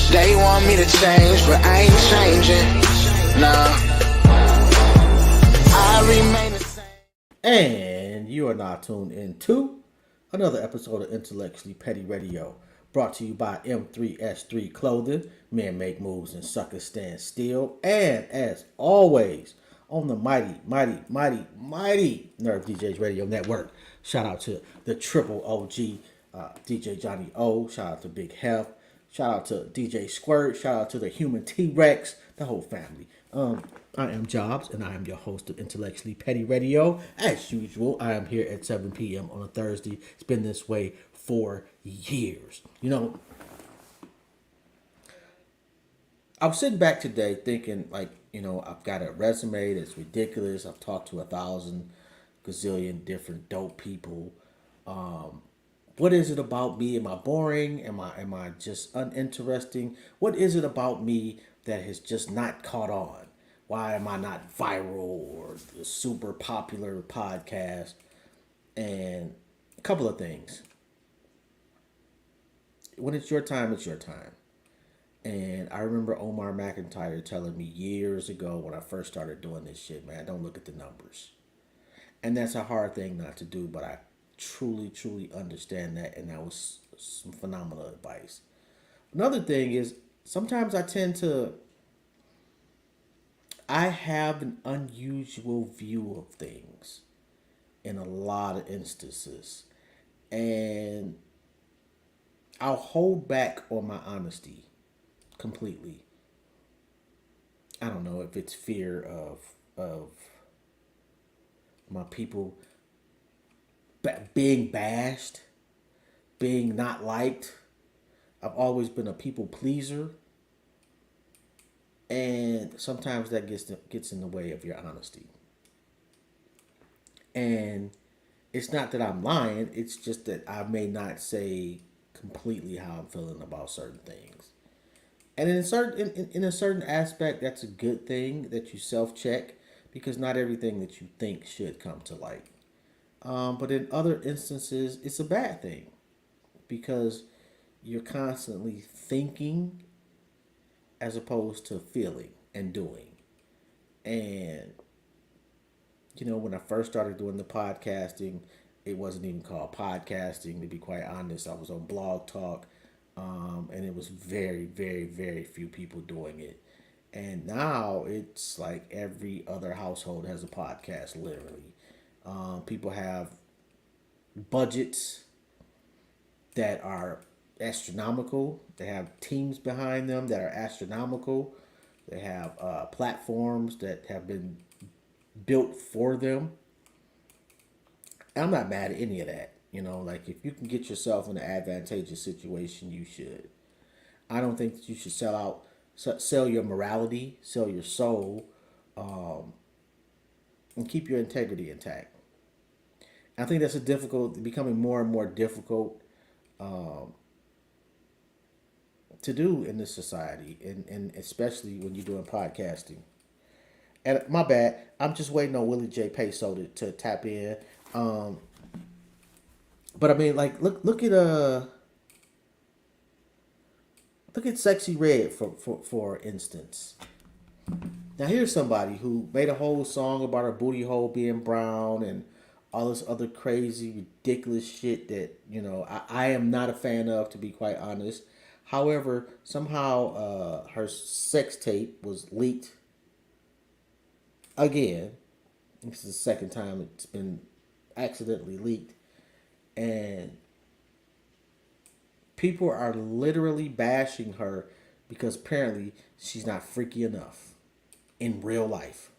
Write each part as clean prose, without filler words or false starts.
They want me to change, but I ain't changing. Nah, I remain the same. And you are now tuned into another episode of Intellectually Petty Radio, brought to you by M3S3 Clothing. Men make moves and suckers stand still. And as always, on the mighty Nerve DJs Radio Network. Shout out to the triple OG DJ Johnny O. Shout out to Big Hef. Shout out to DJ Squirt. Shout out to the Human T-Rex. The whole family. I am Jobs, and I am your host of Intellectually Petty Radio. As usual, I am here at 7 p.m. on a Thursday. It's been this way for years. You know, I was sitting back today thinking, like, you know, I've got a resume that's ridiculous. I've talked to 1,000 gazillion different dope people. What is it about me? Am I boring? Am I just uninteresting? What is it about me that has just not caught on? Why am I not viral or a super popular podcast? And a couple of things. When it's your time, it's your time. And I remember Omar McIntyre telling me years ago when I first started doing this shit, man, don't look at the numbers. And that's a hard thing not to do, but I truly understand that, and that was some phenomenal advice. Another thing is, sometimes I have an unusual view of things in a lot of instances, and I'll hold back on my honesty completely. I don't know if it's fear of my people being bashed, being not liked. I've always been a people pleaser, and sometimes that gets in the way of your honesty. And it's not that I'm lying, it's just that I may not say completely how I'm feeling about certain things. And in a certain aspect, that's a good thing that you self-check, because not everything that you think should come to light. But in other instances, it's a bad thing, because you're constantly thinking as opposed to feeling and doing. And, you know, when I first started doing the podcasting, it wasn't even called podcasting, to be quite honest. I was on Blog Talk, and it was very few people doing it. And now it's like every other household has a podcast, literally. People have budgets that are astronomical. They have teams behind them that are astronomical. They have platforms that have been built for them. I'm not mad at any of that. You know, like, if you can get yourself in an advantageous situation, you should. I don't think that you should sell your morality, sell your soul, and keep your integrity intact. I think that's becoming more and more difficult to do in this society, and especially when you're doing podcasting. And my bad, I'm just waiting on Willy J. Peso to tap in. But I mean, like, look at Sexy Red for instance. Now here's somebody who made a whole song about her booty hole being brown and all this other crazy, ridiculous shit that, you know, I am not a fan of, to be quite honest. However, somehow her sex tape was leaked again. This is the second time it's been accidentally leaked. And people are literally bashing her because apparently she's not freaky enough in real life.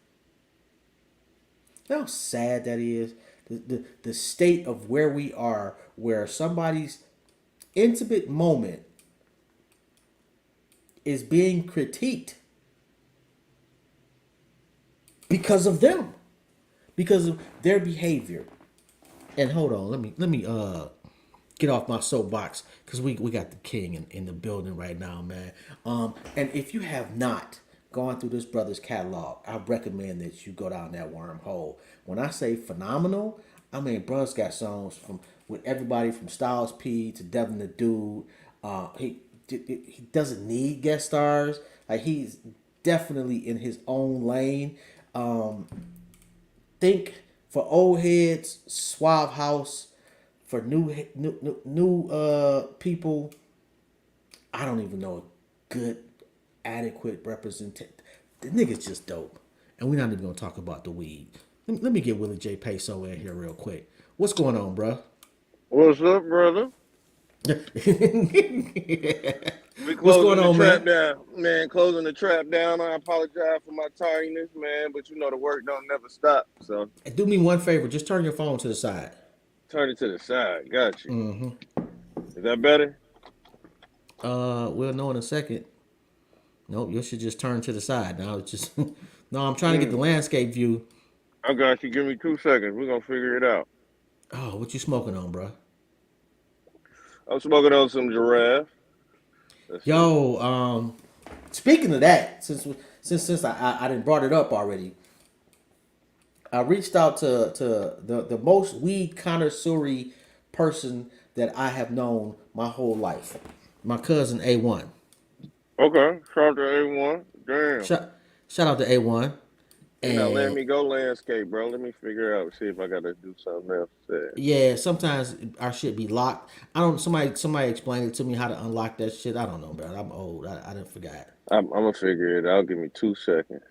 You know how sad that is? The state of where we are, where somebody's intimate moment is being critiqued because of them, because of their behavior. And hold on, let me get off my soapbox because we got the king in the building right now, man. And if you have not gone through this brother's catalog, I recommend that you go down that wormhole. When I say phenomenal, I mean brother's got songs from with everybody from Styles P to Devin the Dude. He doesn't need guest stars. Like he's definitely in his own lane. Think for old heads, Suave House. For new people, I don't even know a good, adequate representation. The nigga's just dope, and we're not even gonna talk about the weed. Let me get Willie J Peso in here real quick. What's going on, bro? What's up, brother? We What's going closing the on, trap man? down, man. Closing the trap down. I apologize for my tardiness, man, but you know the work don't never stop. So Do me one favor. Just turn your phone to the side. turn it to the side. Got you. Is that better? We'll know in a second. Nope, you should just turn to the side now. It's just no. I'm trying to get the Mm, landscape view. I got you. Give me 2 seconds. We're gonna figure it out. Oh, what you smoking on, bro? I'm smoking on some giraffe. Let's see. Yo, speaking of that, since I didn't brought it up already, I reached out to the most weed connoisseur person that I have known my whole life. My cousin A1. Okay, shout out to A1. Damn. Shout shout out to A1. You're not letting And me go landscape, bro. Let me figure out. See if I gotta do something else. yeah, sometimes our shit be locked. I don't. Somebody explained it to me how to unlock that shit. I don't know, bro. I'm old. I didn't forgot. I'm gonna figure it out. Give me 2 seconds.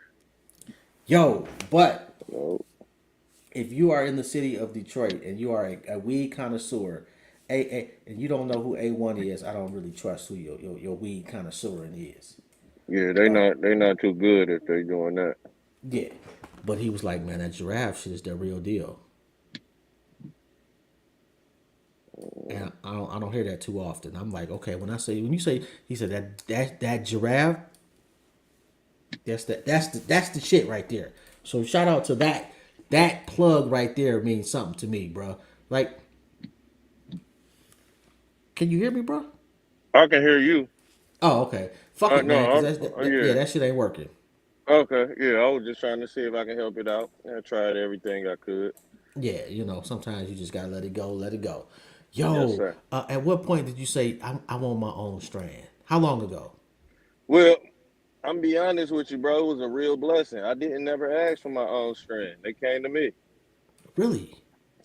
Yo, but No. if you are in the city of Detroit and you are a weed connoisseur, and you don't know who A1 is, I don't really trust who your weed connoisseur is. Yeah, they not too good if they doing that. Yeah. But he was like, man, that giraffe shit is the real deal. And I don't hear that too often. I'm like, okay, when you say he said that giraffe, that's the shit right there. So shout out to that plug right there means something to me, bro. Like, can you hear me, bro? I can hear you. Oh, okay. Fuck it, man, because No, yeah, yeah. that shit ain't working. Okay, yeah. I was just trying to see if I can help it out. I tried everything I could. Yeah, sometimes you just gotta let it go, let it go. Yes, Yo, sir. at what point did you say I want my own strand? How long ago? Well, I'm be honest with you, bro. It was a real blessing. I didn't never ask for my own strand. They came to me. Really?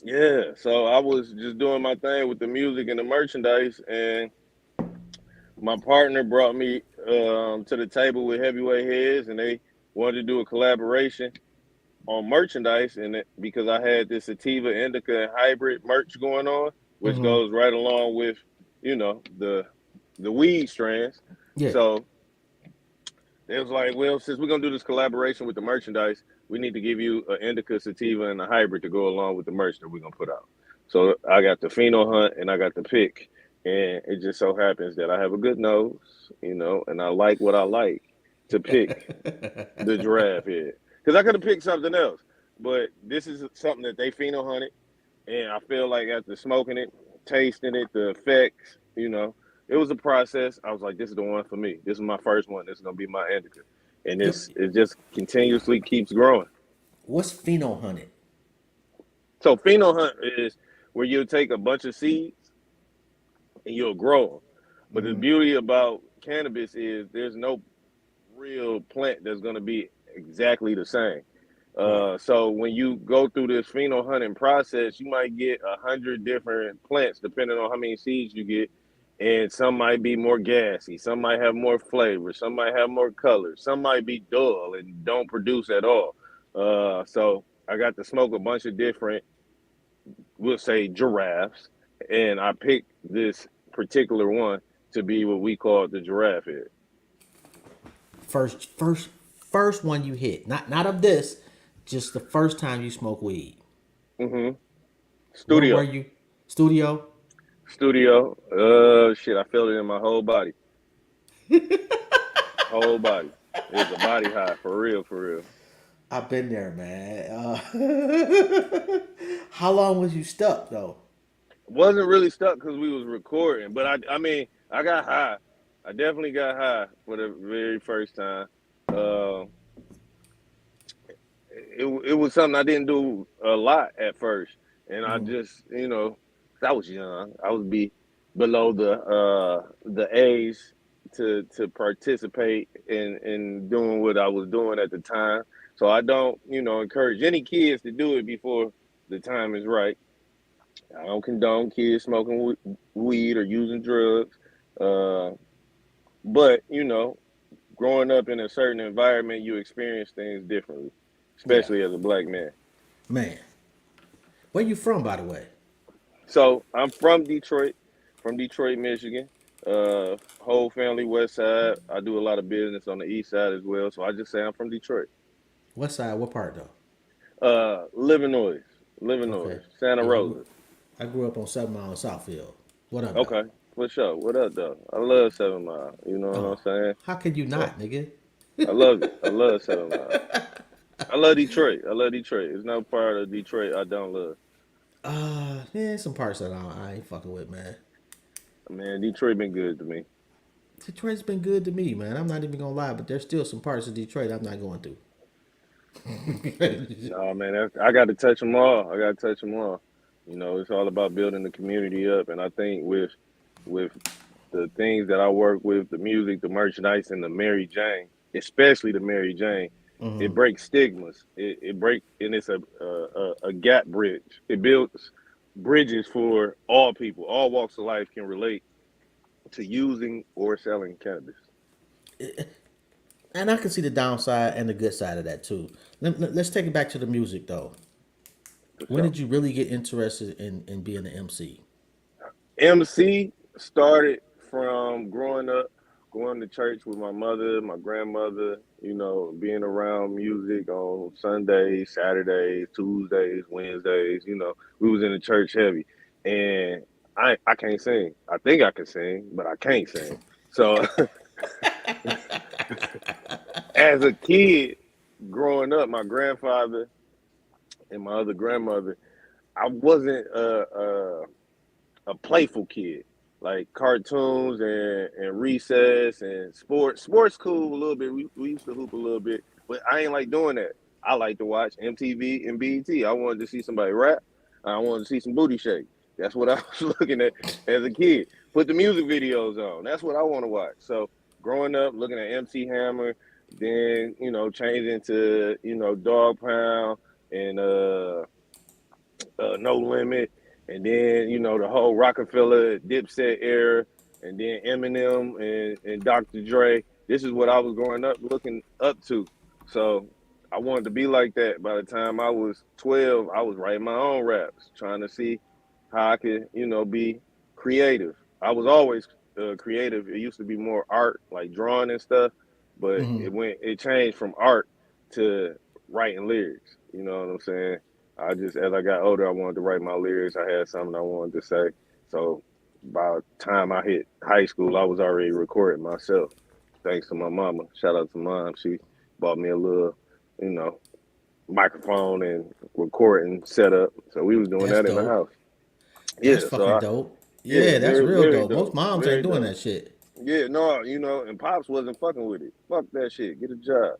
Yeah. So I was just doing my thing with the music and the merchandise, and my partner brought me to the table with Heavyweight Heads, and they wanted to do a collaboration on merchandise, and because I had this sativa, indica, and hybrid merch going on, which Mm-hmm. goes right along with, the weed strands. Yeah. So it was like, well, since we're gonna do this collaboration with the merchandise, we need to give you an indica, sativa, and a hybrid to go along with the merch that we're gonna put out. So I got the pheno hunt and I got the pick, and it just so happens that I have a good nose, and I like what I like to pick the giraffe head. Because I could have picked something else, but this is something that they pheno hunted, and I feel like after smoking it, tasting it, the effects, it was a process. I was like, this is the one for me. This is my first one. This is gonna be my indica, and Yo, it just continuously keeps growing. what's pheno hunted? So pheno hunt is where you'll take a bunch of seeds and you'll grow them. But the Mm-hmm. beauty about cannabis is there's no real plant that's gonna be exactly the same. Right. So when you go through this pheno hunting process, you might get 100 different plants depending on how many seeds you get, and some might be more gassy, some might have more flavor, some might have more color, some might be dull and don't produce at all. So I got to smoke a bunch of different, we'll say giraffes, and I picked this particular one to be what we call the giraffe head. First one you hit. Not of this, just the first time you smoke weed. hmm Where were Studio, you? Studio? studio. Shit, I felt it in my whole body. Whole body. It was a body high for real, for real. I've been there, man. How long was you stuck though? Wasn't really stuck because we was recording, but I mean, I got high. I definitely got high for the very first time. Uh, it was something I didn't do a lot at first, and I Mm-hmm. just, 'cause I was young. I was be below the age to participate in doing what I was doing at the time. So I don't, encourage any kids to do it before the time is right. I don't condone kids smoking weed or using drugs. Uh, but growing up in a certain environment, you experience things differently, Yeah, especially as a black man. man. Where you from, by the way? So I'm from Detroit, Michigan. Whole family West Side. I do a lot of business on the East Side as well. So I just say I'm from Detroit. What side? What part though? Livernois, Okay. Santa Yeah, Rosa. I grew up on 7 Mile in Southfield. What up though? Okay, for sure. What up, though? I love 7 Mile. You know what I'm Oh, saying? how could you So not, nigga? I love it. I love 7 Mile. I love Detroit. I love Detroit. There's no part of Detroit I don't love. Yeah, some parts that I ain't fucking with, man. Man, Detroit been good to me. Detroit's been good to me, man. I'm not even gonna lie, but there's still some parts of Detroit I'm not going through. No, man, I got to touch them all. I got to touch them all. It's all about building the community up, and I think with the things that I work with, the music, the merchandise, and the Mary Jane, especially the Mary Jane, it Hmm. breaks stigmas. It break, and it's a gap bridge. It builds bridges for all people. All walks of life can relate to using or selling cannabis. And I can see the downside and the good side of that too. Let's take it back to the music though. For When sure. did you really get interested in being an MC? MC started from growing up, going to church with my mother, my grandmother, being around music on Sundays, Saturdays, Tuesdays, Wednesdays, we was in the church heavy. And I can't sing. I think I can sing, but I can't sing. So as a kid growing up, my grandfather and my other grandmother, I wasn't a playful kid. Like cartoons and recess and sports. Sports cool a little bit. We used to hoop a little bit, but I ain't like doing that. I like to watch MTV and BET. I wanted to see somebody rap. I wanted to see some booty shake. That's what I was looking at as a kid. Put the music videos on. That's what I want to watch. So growing up, looking at MC Hammer, then changing to Dog Pound and No Limit, and then the whole Rockefeller Dipset era, and then Eminem and Dr. Dre. This is what I was growing up looking up to. So I wanted to be like that. By the time I was 12, I was writing my own raps, trying to see how I could be creative. I was always creative. It used to be more art, like drawing and stuff, but Hmm. it changed from art to writing lyrics. You know what I'm saying? I just, as I got older, I wanted to write my lyrics. I had something I wanted to say. So by the time I hit high school, I was already recording myself. Thanks to my mama. Shout out to mom. She bought me a little, you know, microphone and recording setup. So we was doing That's that in the dope. house. That's Yeah. fucking dope. Yeah, Yeah, that's very, real very dope. Most dope. moms ain't Very doing dope. that shit. Yeah, no, and Pops wasn't fucking with it. Fuck that shit. Get a job.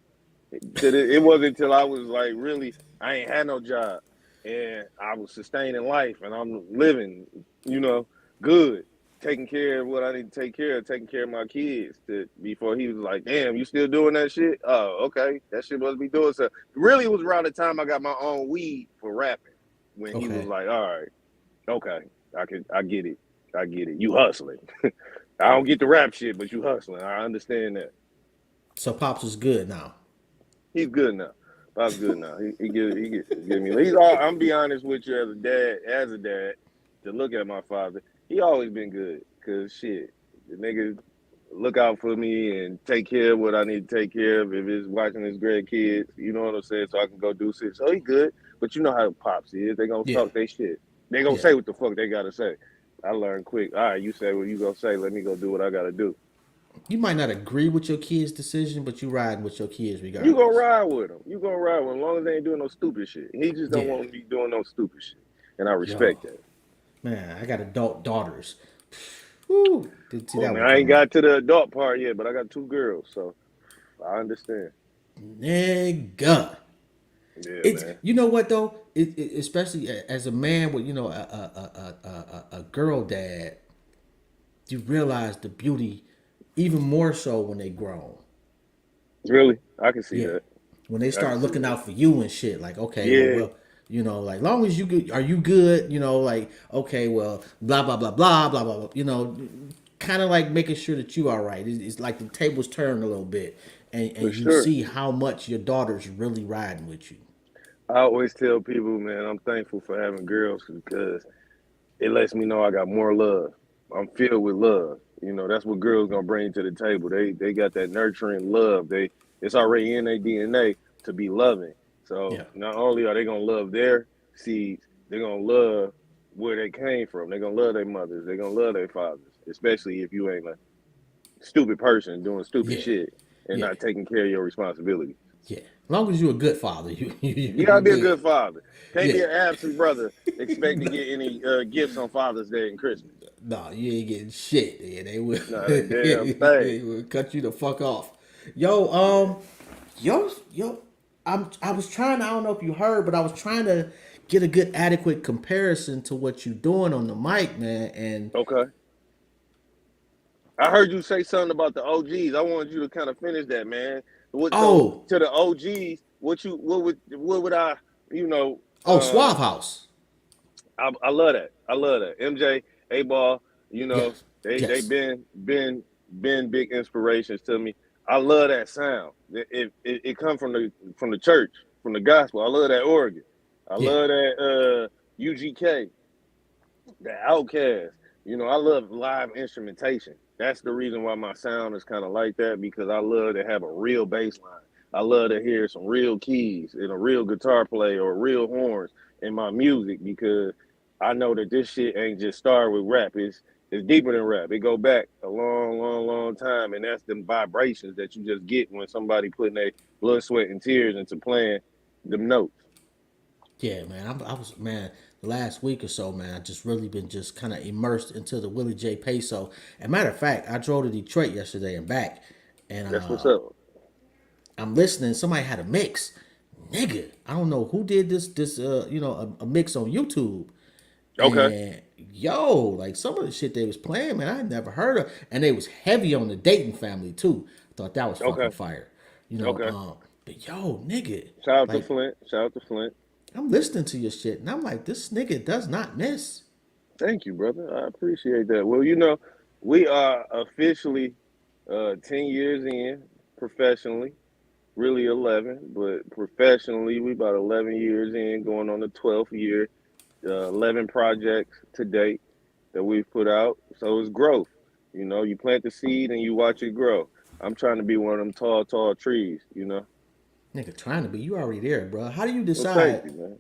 It wasn't until I was like really, I ain't had no job and I was sustaining life and I'm living, you know, good, taking care of what I need to take care of, taking care of my kids. Before he was like, damn, you still doing that shit? Oh, okay, that shit must be doing so. Really, it was around the time I got my own weed for rapping when he was Okay. like, all right, okay, I get it. You hustling. I don't get the rap shit, but you hustling. I understand that. So Pops is good now. He's good now. Bob's good now. Give me. He's all. I'm be honest with you as a dad, to look at my father. He always been good. Cause shit, the nigga look out for me and take care of what I need to take care of. If it's watching his grandkids, you know what I'm saying. So I can go do shit. So he good. But you know how pops is. They gonna Yeah. talk they shit. They gonna Yeah. say what the fuck they gotta say. I learned quick. All right, you say what you gonna say. Let me go do what I gotta do. You might not agree with your kid's decision, but you riding with your kids You gonna regardless. ride with him. You gonna ride with him, as long as they ain't doing no stupid shit. He just don't Yeah. want to be doing no stupid shit, and I Yo, respect that. man, I got adult daughters. Woo, didn't see Well, that man, one I ain't coming. got to the adult part yet, but I got two girls, so I understand. Nigga. Yeah, It's man. you know what though, especially as a man with a girl dad, you realize the beauty even more so when they grown. Really, I can see Yeah, that. when they I can start see looking that. out for you and shit. Like, okay, Yeah, like long as you good, are you good? Like, okay, well, blah blah blah blah blah blah. Kind of like making sure that you all right. It's like the tables turn a little bit, for and you sure. see how much your daughter's really riding with you. I always tell people, man, I'm thankful for having girls because it lets me know I got more love. I'm filled with love. That's what girls gonna bring to the table. They got that nurturing love. It's already in their DNA to be loving. So Yeah, not only are they gonna love their seeds, they're gonna love where they came from. They're gonna love their mothers. They're gonna love their fathers, especially if you ain't a stupid person doing stupid yeah, shit and yeah. not taking care of your responsibilities. Yeah, as long as you're a good father, You you gotta be a good. good father. Can't be Yeah, an absent brother. Expect to get any gifts on Father's Day and Christmas. no, you ain't getting shit. Yeah, they will. Not a damn thing. They will cut you the fuck off. Yo, Yeah. yo. I was trying. I don't know if you heard, but I was trying to get a good, adequate comparison to what you doing on the mic, man. And Okay. I heard you say something about the OGs. I wanted you to kind of finish that, man. So oh, to the OGs, what would I, you know, Suave um, House. I love that. I love that. MJ, A Ball, Yes, they yes, been big inspirations to me. I love that sound. It come from the church, from the gospel. I love that organ. I yeah, love that UGK, the Outcast. I love live instrumentation. That's the reason why my sound is kind of like that because I love to have a real bass line. I love to hear some real keys and a real guitar play or real horns in my music because I know that this shit ain't just started with rap. It's deeper than rap. It go back a long, long, long time, and that's them vibrations that you just get when somebody putting their blood, sweat, and tears into playing them notes. yeah, man. I was man the last week or so, man. I just really been just kind of immersed into the Willie J Peso. And matter of fact, I drove to Detroit yesterday and back, and That's what's up. I'm listening. Somebody had a mix, nigga. I don't know who did this a mix on YouTube, Okay, and yo, like some of the shit they was playing, man, I had never heard of, and they was heavy on the Dayton family too. I thought that was fucking okay, fire, okay. but yo, nigga, Shout out to like Flint. Shout out to Flint. I'm listening to your shit, and I'm like, this nigga does not miss. Thank you, brother. I appreciate that. Well, we are officially 10 years in professionally, really 11, but professionally, we about 11 years in, going on the 12th year, 11 projects to date that we've put out. So it's growth. You plant the seed and you watch it grow. I'm trying to be one of them tall, tall trees. Nigga, trying to be you already there, bro. How do you Well, thank decide? you, man.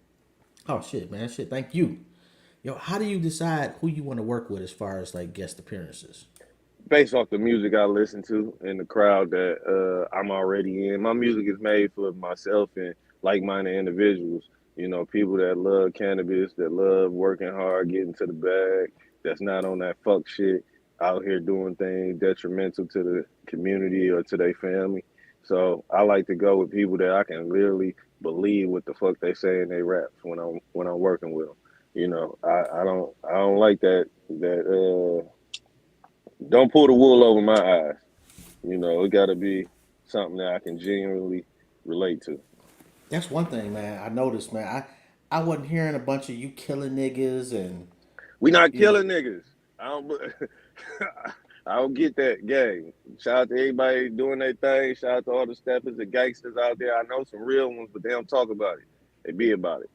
Oh shit, man, shit. Thank you. Yo, how do you decide who you want to work with as far as like guest appearances? Based off the music I listen to and the crowd that I'm already in. My music is made for myself and like-minded individuals. People that love cannabis, that love working hard, getting to the bag, that's not on that fuck shit, out here doing things detrimental to the community or to their family. So I like to go with people that I can literally believe what the fuck they say in their raps when I'm working with them. I don't like that. Don't pull the wool over my eyes. It got to be something that I can genuinely relate to. That's one thing, man. I noticed, man. I wasn't hearing a bunch of you killing niggas and We not you know. killing niggas. I don't. I don't get that gang. Shout out to everybody doing their thing. Shout out to all the steppers and gangsters out there. I know some real ones, but they don't talk about it. They be about it.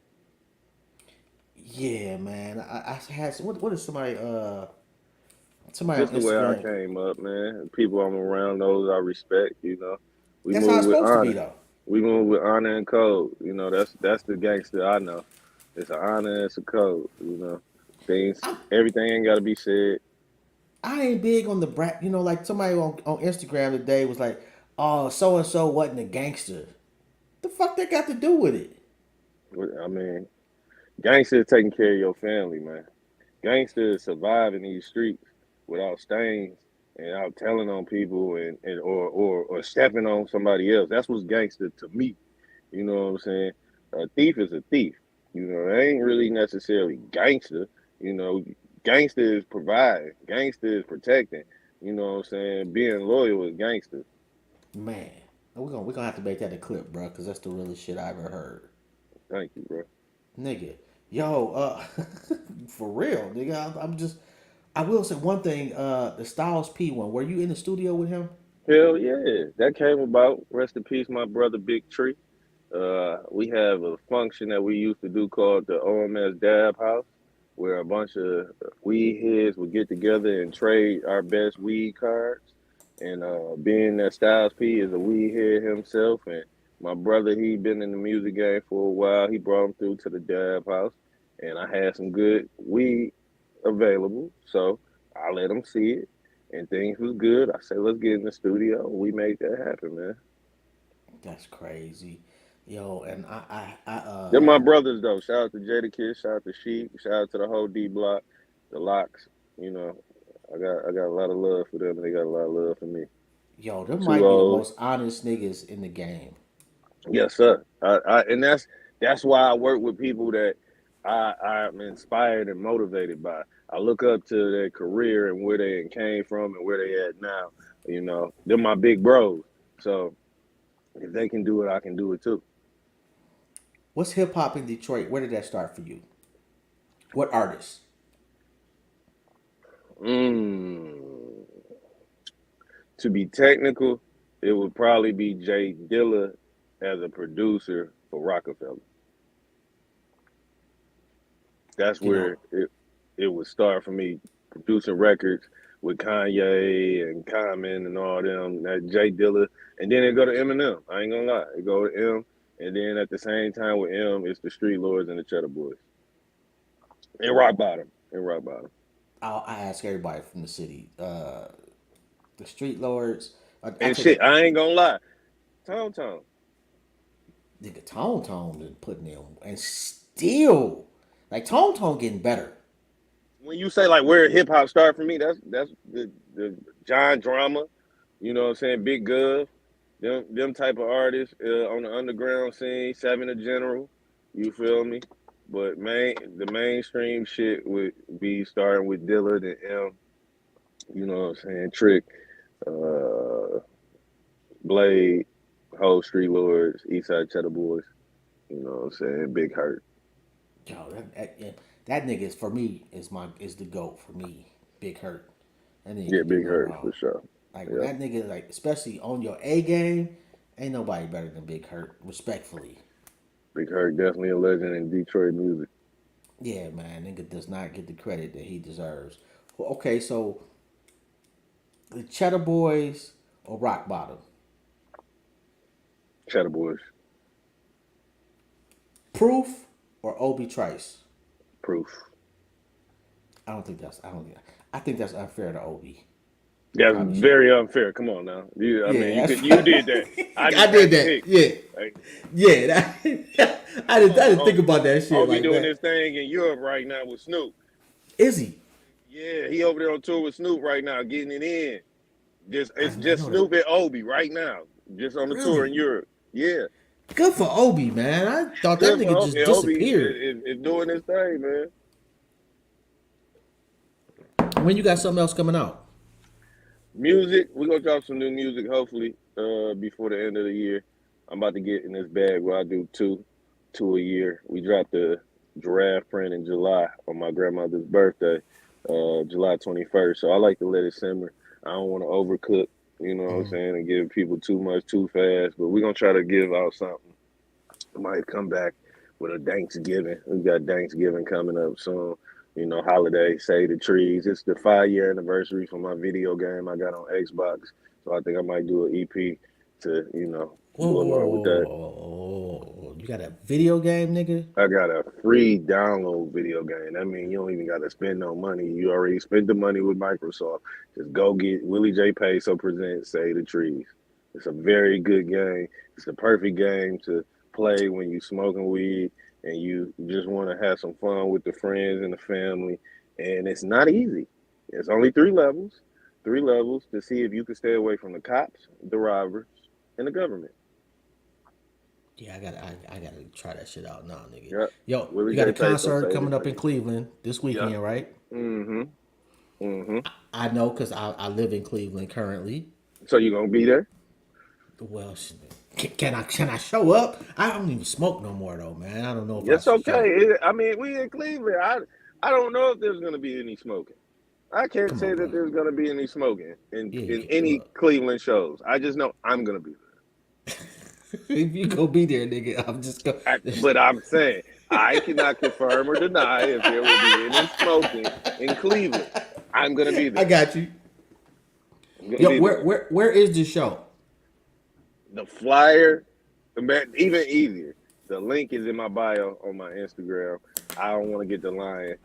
Yeah, man. I had what is somebody on Just the way I Instagram. came up, man. People I'm around, those I respect. We That's how move it's with supposed to be, honor. though. We move with honor and code. That's the gangster I know. It's an honor and it's a code. Things, everything ain't got to be said. I ain't big on the brat. You know, like somebody on Instagram today was like, "Oh, so and so wasn't a gangster." The fuck that got to do with it? I mean, gangster is taking care of your family, man. Gangster is surviving these streets without stains and out telling on people and or stepping on somebody else. That's what's gangster to me. You know what I'm saying? A thief is a thief. You know, it ain't really necessarily gangster. You know, gangster is providing. Gangster is protecting. You know what I'm saying? Being loyal is gangster. Man, we gonna have to make that a clip, bro, because that's the realest shit I ever heard, Thank you, bro. nigga. Yo, for real, nigga. I'm just. I will say one thing. The Styles P one. Were you in the studio with him? Hell yeah. That came about. Rest in peace, my brother Big Tree. We have a function that we used to do called the OMS Dab House, where a bunch of weed heads would get together and trade our best weed cards. And being that Styles P is a weed head himself, and my brother, he been in the music game for a while. He brought him through to the Dab House, and I had some good weed available, so I let him see it, and things was good. I said, let's get in the studio. We made that happen, man. That's crazy, yo. And They're my brothers though. Shout out to Jada Kid, shout out to Sheik, shout out to the whole D block, the locks. You know, I got a lot of love for them and they got a lot of love for me. yo, them Two might be the O's. most honest niggas in the game. Yes, sir. And that's why I work with people that I'm inspired and motivated by. I look up to their career and where they came from and where they at now. You know, they're my big bros. So if they can do it, I can do it too. What's hip hop in Detroit? Where did that start for you? What artists? Mm. To be technical, it would probably be Jay Dilla as a producer for Rockefeller. That's You know, where it would start for me, producing records with Kanye and Common and all them. That Jay Dilla, and then it go to Eminem. I ain't gonna lie, it go to M, and then at the same time with M, it's the Street Lords and the Cheddar Boys and Rock Bottom and Rock Bottom I ask everybody from the city. The Street Lords. I and take shit. it. I ain't gonna lie, Tom Tom. Nigga, Tone been putting in and still like Tone getting better. When you say like where hip hop started for me, that's the John Drama, you know what I'm saying, Big Gov, them type of artists on the underground scene, Seven of General, you feel me? But the mainstream shit would be starting with Dilla and M, you know what I'm saying, Trick, uh, Blade, whole Street Lords, Eastside Cheddar Boys, you know what I'm saying, Big Hurt. Yo, yeah, that nigga is for me is the goat for me. Big Hurt. That nigga Yeah, can do Big no Hurt wrong. for sure. Like when Yeah, that nigga like especially on your A game, ain't nobody better than Big Hurt. Respectfully. Big Hurt definitely a legend in Detroit music. Yeah, man, nigga does not get the credit that he deserves. Well, okay, so the Cheddar Boys or Rock Bottom? Cheddar Boys, Proof or Obi Trice? proof. I don't think I think that's unfair to Obi. He That's probably should. very unfair. Come on now. I mean, Yeah, you did that. I I just did had to that. pick. Yeah, Like, yeah. I come I on, didn't think about that shit Obi like doing that. this thing in Europe right now with Snoop. Is he? Yeah, he over there on tour with Snoop right now, getting it in. I It's I just know that. Snoop and Obi right now, just on the tour in Really? Europe. Yeah, Good for Obi, man. I thought that good for nigga Obi. just Obi disappeared. is doing his thing, man. When you got something else coming out? Music, we gonna drop some new music hopefully before the end of the year. I'm about to get in this bag where I do two a year. We dropped the giraffe print in July on my grandmother's birthday, July 21st. So I like to let it simmer. I don't want to overcook, you know what I'm saying, and give people too much too fast. But we're gonna try to give out something. I might come back with a Thanksgiving. We got Thanksgiving coming up soon. You know, holiday, Save the Trees. It's the 5 year anniversary for my video game I got on Xbox. So I think I might do an EP to, Whoa, go whoa, along with whoa, that. whoa, whoa. You got a video game, nigga? I got a free download video game. That means you don't even got to spend no money. You already spent the money with Microsoft. Just go get Willy J. Peso presents Save the Trees. It's a very good game. It's the perfect game to play when you smoking weed and you just want to have some fun with the friends and the family. And it's not easy. It's only 3 levels. 3 levels to see if you can stay away from the cops, the robbers, and the government. Yeah, I gotta try that shit out now, nigga. Yep. Yo, Willy you got J. a Peso concert Save the coming up in Trees. Cleveland this Yep. weekend, right? Mm-hmm. Mm-hmm. I know because I live in Cleveland currently. So you gonna be there? Well, can I show up? I don't even smoke no more though, man. I don't know if I It's should show. okay. I mean, we in Cleveland. I don't know if there's gonna be any smoking. I can't Come say on, that bro. there's gonna be any smoking in any Look. Cleveland shows. I just know I'm gonna be If you go be there, nigga, I'm just go. there. But I'm saying I cannot confirm or deny if there will be any smoking in Cleveland. I'm gonna be I there. got you. I'm gonna Yo, be there. where is the show? The flyer, even easier. The link is in my bio on my Instagram. I don't want to get the line.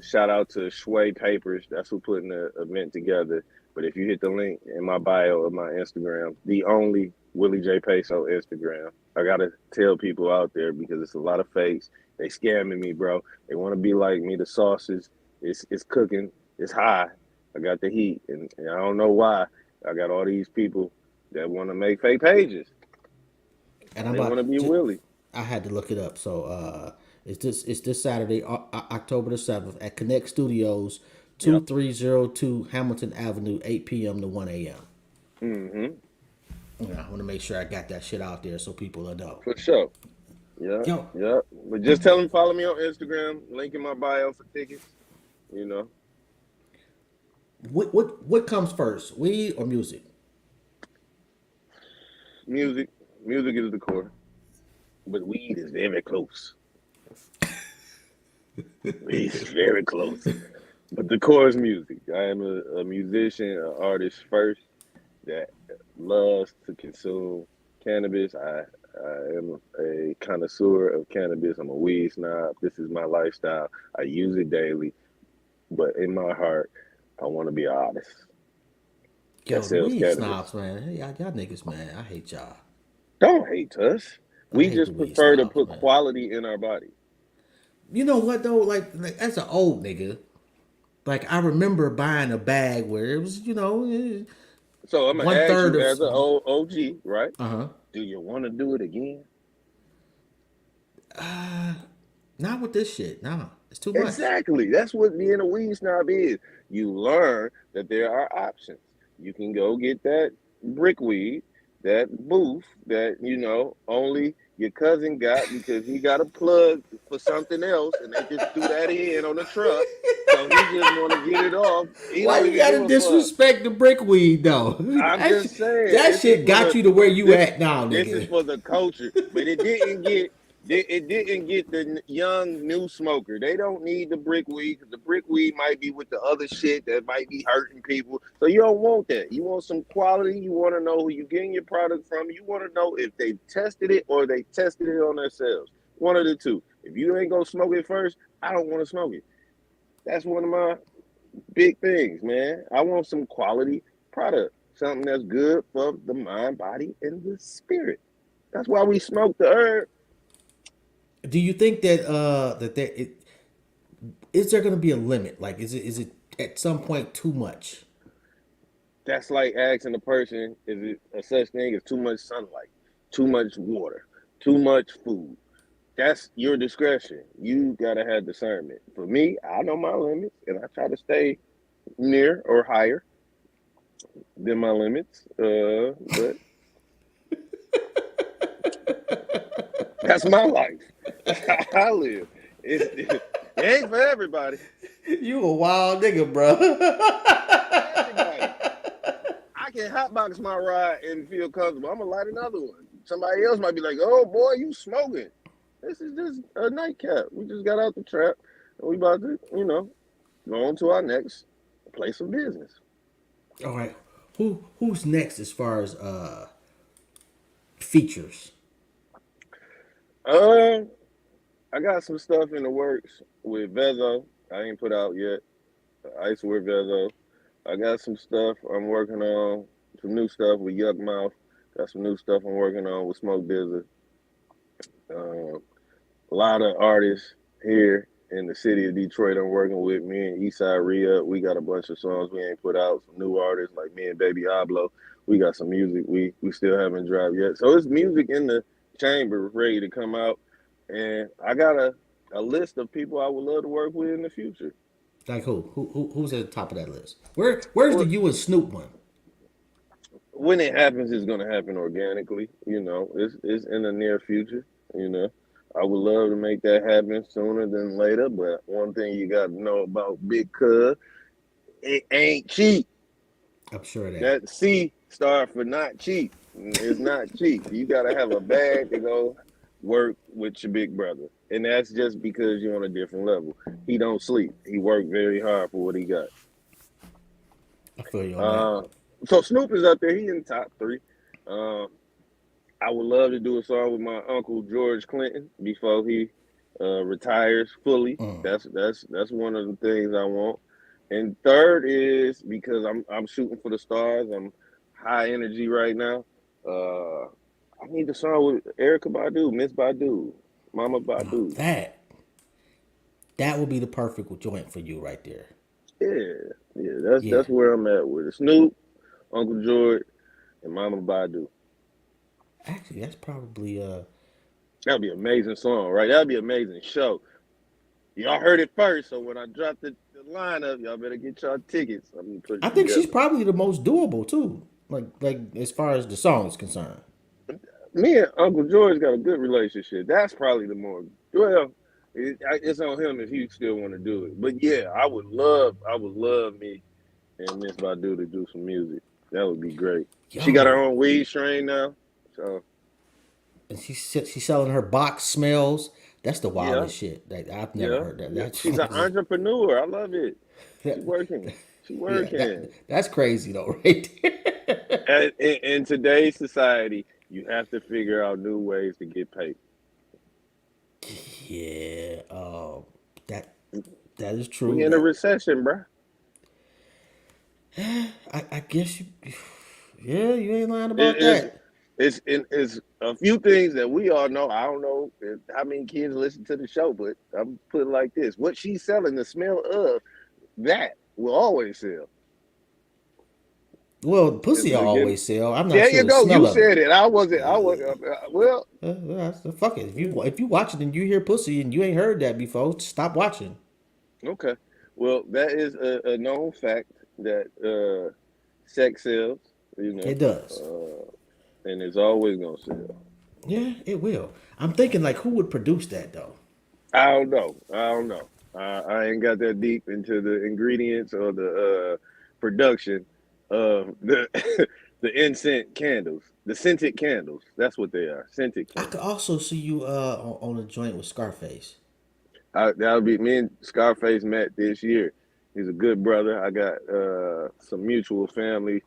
Shout out to Shway Papers. That's who putting the event together. But if you hit the link in my bio of my Instagram, the only Willy J. Peso Instagram, I gotta tell people out there because it's a lot of fakes. They scamming me, bro. They want to be like me. The sauce is cooking. It's high. I got the heat, and I don't know why. I got all these people that want to make fake pages. And They want to be Willy. I had to look it up. So it's this Saturday, October the 7th at Connect Studios, Yep. 2302 Hamilton Avenue, 8 p.m. to 1 a.m. Mm-hmm. I want to make sure I got that shit out there so people will know. For sure. Yeah. Yo. Yeah. But just tell them follow me on Instagram. Link in my bio for tickets. You know. What comes first, weed or music? Music. Music is the core. But weed is very close. Weed is very close. But the core is music. I am a musician, an artist first that loves to consume cannabis. I am a connoisseur of cannabis. I'm a weed snob. This is my lifestyle. I use it daily. But in my heart, I want to be an artist. Yo, That sells weed cannabis. snobs, man. Hey, y'all niggas, man. I hate y'all. Don't hate us. We hate just the weed prefer to snobs, put man. quality in our body. You know what though? Like as an old nigga, like I remember buying a bag where it was, So I'm gonna one ask third you of. as an old OG, right? Uh Do you want to do it again? huh. Not with this shit. Nah, it's too much. Exactly. That's what being a weed snob is. You learn that there are options. You can go get that brick weed, that booth that only your cousin got because he got a plug for something else, and they just threw that in on the truck. So he just want to get it off. He Why don't you even gotta give a fuck. disrespect the brick weed though? I'm just saying that this shit is for got the- you to where you this- at now, This is nigga. for the culture, but it didn't get the young new smoker. They don't need the brick weed because the brick weed might be with the other shit that might be hurting people. So you don't want that. You want some quality. You want to know who you getting your product from. You want to know if they tested it or they tested it on themselves. One of the two. If you ain't gonna smoke it first, I don't want to smoke it. That's one of my big things, man. I want some quality product, something that's good for the mind, body, and the spirit. That's why we smoke the herb. Do you think that is there gonna be a limit? Like, is it at some point too much? That's like asking a person, is it a such thing as too much sunlight, too much water, too much food? That's your discretion. You gotta have discernment. For me, I know my limits, and I try to stay near or higher than my limits. But that's my life. That's how I live. It ain't for everybody. You a wild nigga, bro. Everybody. I can hotbox my ride and feel comfortable. I'm gonna light another one. Somebody else might be like, "Oh boy, you smoking." This is just a nightcap. We just got out the trap, and we about to, go on to our next place of business. All right, who's next as far as features? Uh, I got some stuff in the works with Vezo. I ain't put out yet. I swear Vezo. I got some stuff I'm working on. Some new stuff with Yuck Mouth. Got some new stuff I'm working on with Smoke Dizza. Uh, a lot of artists here in the city of Detroit I'm working with. Me and Eastside Rhea, we got a bunch of songs we ain't put out. Some new artists like me and Baby Oblo. We got some music we still haven't dropped yet. So it's music in the chamber ready to come out. And I got a list of people I would love to work with in the future. Like who? Who's at the top of that list? Where's the Well, you and Snoop one? when it happens, it's gonna happen organically. It's in the near future. You know, I would love to make that happen sooner than later. But one thing you got to know about Big Cuz, it ain't cheap. I'm sure of that. That C star for not cheap. It's not cheap. You gotta have a bag to go work with your big brother, and that's just because you're on a different level. He don't sleep. He worked very hard for what he got. I feel you on that. Uh, so Snoop is up there. He in the top three. Um, I would love to do a song with my uncle George Clinton before he retires fully. Mm. That's one of the things I want. And third is because I'm shooting for the stars. I'm high energy right now. I need a song with Erica Badu, Miss Badu, Mama Now Badu. that would be the perfect joint for you right there. Yeah. That's Yeah. that's where I'm at with it. Snoop, Uncle George, and Mama Badu. Actually, that's probably That'd be an amazing song, right? That'd be an amazing show. Y'all heard it first, so when I drop the lineup, y'all better get y'all tickets. I'm gonna put I it think she's together. probably the most doable too. Like as far as the song is concerned. Me and Uncle George got a good relationship. That's probably the more well. It's on him if he still want to do it. But yeah, I would love me and Miss Badu to do some music. That would be great. She got her Yo, own weed strain now, so and she's selling her box smells. That's the yeah, wildest shit. Like I've never yeah, heard that. yeah. That's She's an entrepreneur. I love it. She that, working. She yeah, working. that's crazy though, right there. In today's society, you have to figure out new ways to get paid. Yeah, that that is We true. in a recession, bruh. I guess you, yeah, you ain't lying It about is that. it's a few things that we all know. I don't know how many kids listen to the show, but I'm put it like this: what she's selling, the smell of that will always sell. Well, It's pussy I again. always sell. I'm not There sure you the go. smell You of it. said it. I wasn't. I was. Well, Fuck it. If you watch it and you hear pussy and you ain't heard that before, stop watching. okay. Well, that is a known fact that sex sells. You It know, does. and it's always gonna sell. Yeah, it will. I'm thinking like who would produce that though? I don't know. I don't know. I ain't got that deep into the ingredients or the production of the the incense candles, the scented candles. That's what they are, scented I could candles. also see you on a joint with Scarface. That'll be me and Scarface met this year. He's a good brother. I got some mutual family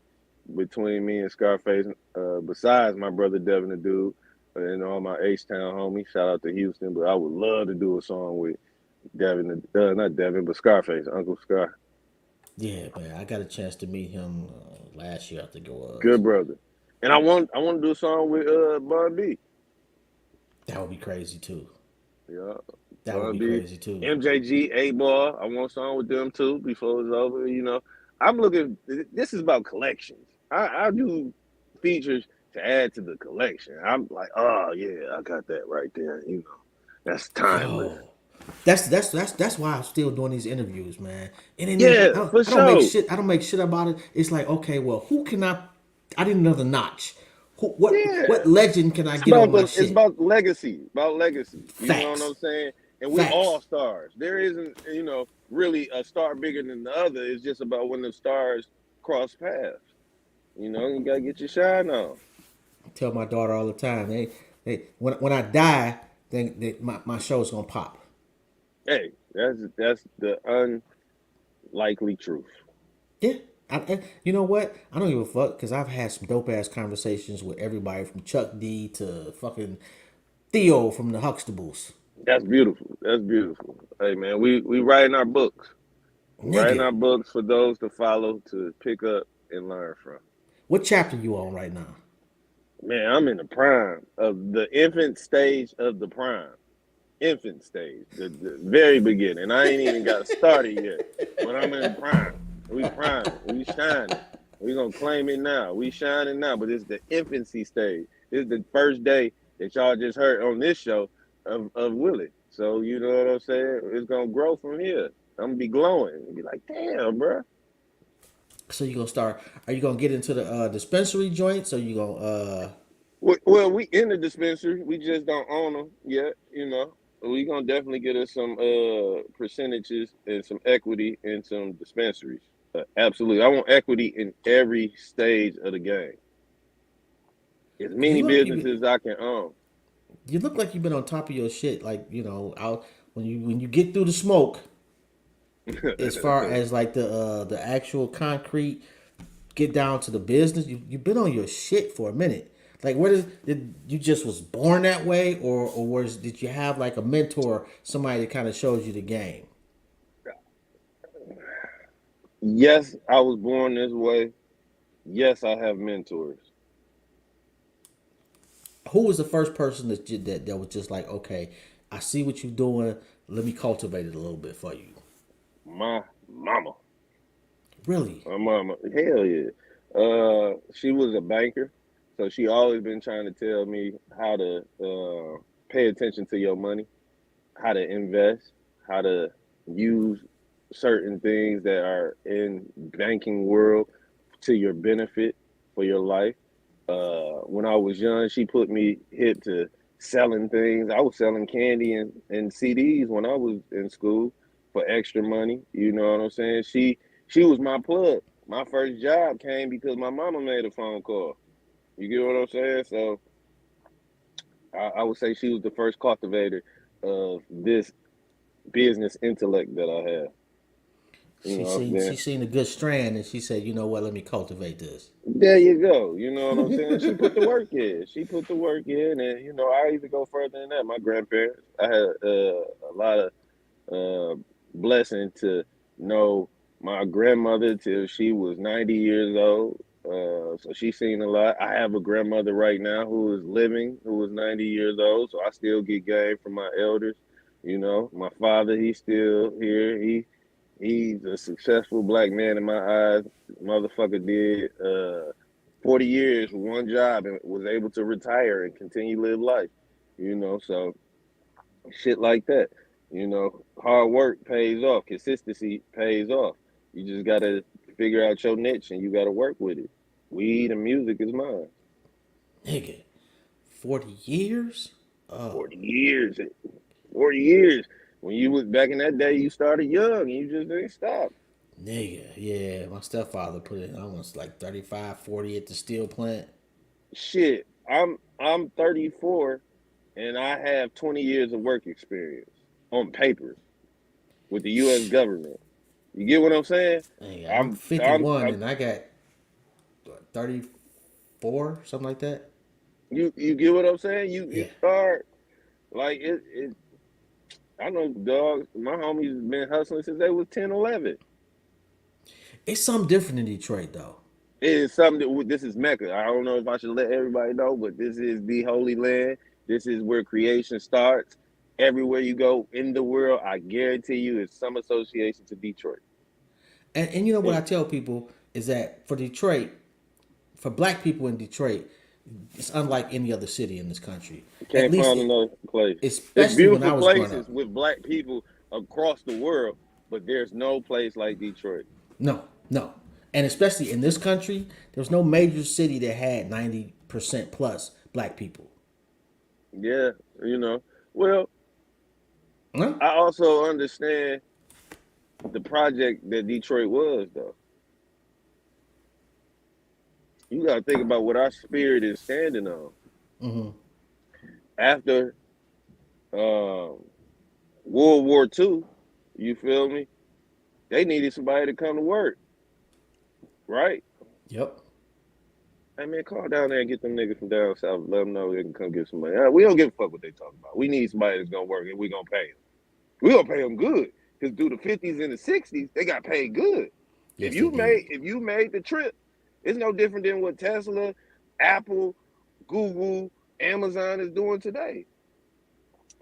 between me and Scarface. Besides my brother Devin, the dude, and all my H Town homies. Shout out to Houston. But I would love to do a song with Devin, not Devin, but Scarface, Uncle Scar. Yeah, man. I got a chance to meet him last year. I think it was. Good brother. And I want to do a song with Bun B. That would be crazy too. Yeah, That would Bun be B, crazy too. MJG, A Ball. I want a song with them too before it's over. I'm looking. This is about collections. I do features to add to the collection. I'm like, oh yeah, I got that right there. That's timeless. Yo, that's why I'm still doing these interviews, man. It ain't even, Yeah, for I don't make sure. shit. I don't make shit about it. It's like, okay, well, who can I? I need another notch. What Yeah. legend can I It's get on about my it's shit? about legacy, about legacy. You know what Facts, I'm saying? And we facts. all stars. There isn't, really a star bigger than the other. It's just about when the stars cross paths. You gotta get your shine on. I tell my daughter all the time. When I die, then my show's gonna pop. Hey, that's the unlikely truth. Yeah. You know what? I don't give a fuck because I've had some dope ass conversations with everybody from Chuck D to fucking Theo from the Huxtables. That's beautiful. That's beautiful. Hey man, we writing our books. Writing Nigga, our books for those to follow, to pick up and learn from. what chapter you on right now? Man, I'm in the prime of the infant stage of the prime. Infant stage, the very beginning. I ain't even got started yet, but I'm in prime. We priming. We shining. We gonna claim it now. We shining now, but it's the infancy stage. It's the first day that y'all just heard on this show of Willy. So you know what I'm saying? It's gonna grow from here. I'm gonna be glowing. Be like, damn, bro. So you gonna start? Are you gonna get into the dispensary joints? Or you gonna Well, we in the dispensary. We just don't own them yet. You know, we gonna definitely get us some percentages and some equity in some dispensaries. Absolutely, I want equity in every stage of the game. As you many look you businesses I can own. you look like you've been on top of your shit. Like out when you get through the smoke, as far as like the actual concrete, get down to the business. You've been on your shit for a minute. Like, did you just was born that way, or did you have like a mentor, somebody that kind of shows you the game? Yes, I was born this way. Yes, I have mentors. Who was the first person that was just like, okay, I see what you're doing. Let me cultivate it a little bit for you. My mama. Really? My mama, hell yeah. She was a banker, so she always been trying to tell me how to pay attention to your money, how to invest, how to use certain things that are in banking world to your benefit for your life. When I was young, she put me hip to selling things. I was selling candy and CDs when I was in school for extra money. You know what I'm saying? She was my plug. My first job came because my mama made a phone call. You get what I'm saying? So I would say she was the first cultivator of this business intellect that I have. You know, She then seen a good strand and she said, you know what? Let me cultivate this. there you go. You know what I'm saying? She put the work in. She put the work in, and you know, I even go further than that. My grandparents, I had a lot of blessing to know my grandmother till she was 90 years old. So she's seen a lot. I have a grandmother right now who is living, who is 90 years old. So I still get game from my elders. You know, my father, he's still here. He's a successful black man in my eyes. Motherfucker did 40 years with one job and was able to retire and continue to live life. You know, so shit like that. You know, hard work pays off. Consistency pays off. You just gotta figure out your niche and you gotta work with it. Weed and music is mine. Nigga, 40 years? Oh, 40 years. 40 years. When you was back in that day, you started young and you just didn't stop. nigga, yeah. My stepfather put in almost like 35, 40 at the steel plant. Shit. I'm 34 and I have 20 years of work experience on paper with the US government. You get what I'm saying? Nigga, I'm I'm I'm, 51 I'm and I got what, 34, something like that. you get what I'm saying? You Yeah. start like it. I know dogs. My homies been hustling since they was 10, 11. It's something different in Detroit, though. It is something that this is Mecca. I don't know if I should let everybody know, but this is the Holy Land. This is where creation starts. Everywhere you go in the world, I guarantee you, it's some association to Detroit. And you know what And I tell people is that for Detroit, for black people in Detroit, it's unlike any other city in this country. you At can't least, find another place. It's especially when I beautiful was growing places up. with black people across the world, but there's no place like Detroit. No, no. And especially in this country, there's no major city that had 90% plus black people. Yeah, you know. Well, No? I also understand the project that Detroit was, though. You got to think about what our spirit is standing on. After um, World War II, you feel me? They needed somebody to come to work, right? Yep. Hey man, call down there and get them niggas from down south. Let them know they can come get some money. We don't give a fuck what they talking about. We need somebody that's gonna work and we gonna pay them. We gonna pay them good because through the 50s and the 60s they got paid good. Yes, they did. If you made the trip, it's no different than what Tesla, Apple, Google, Amazon is doing today.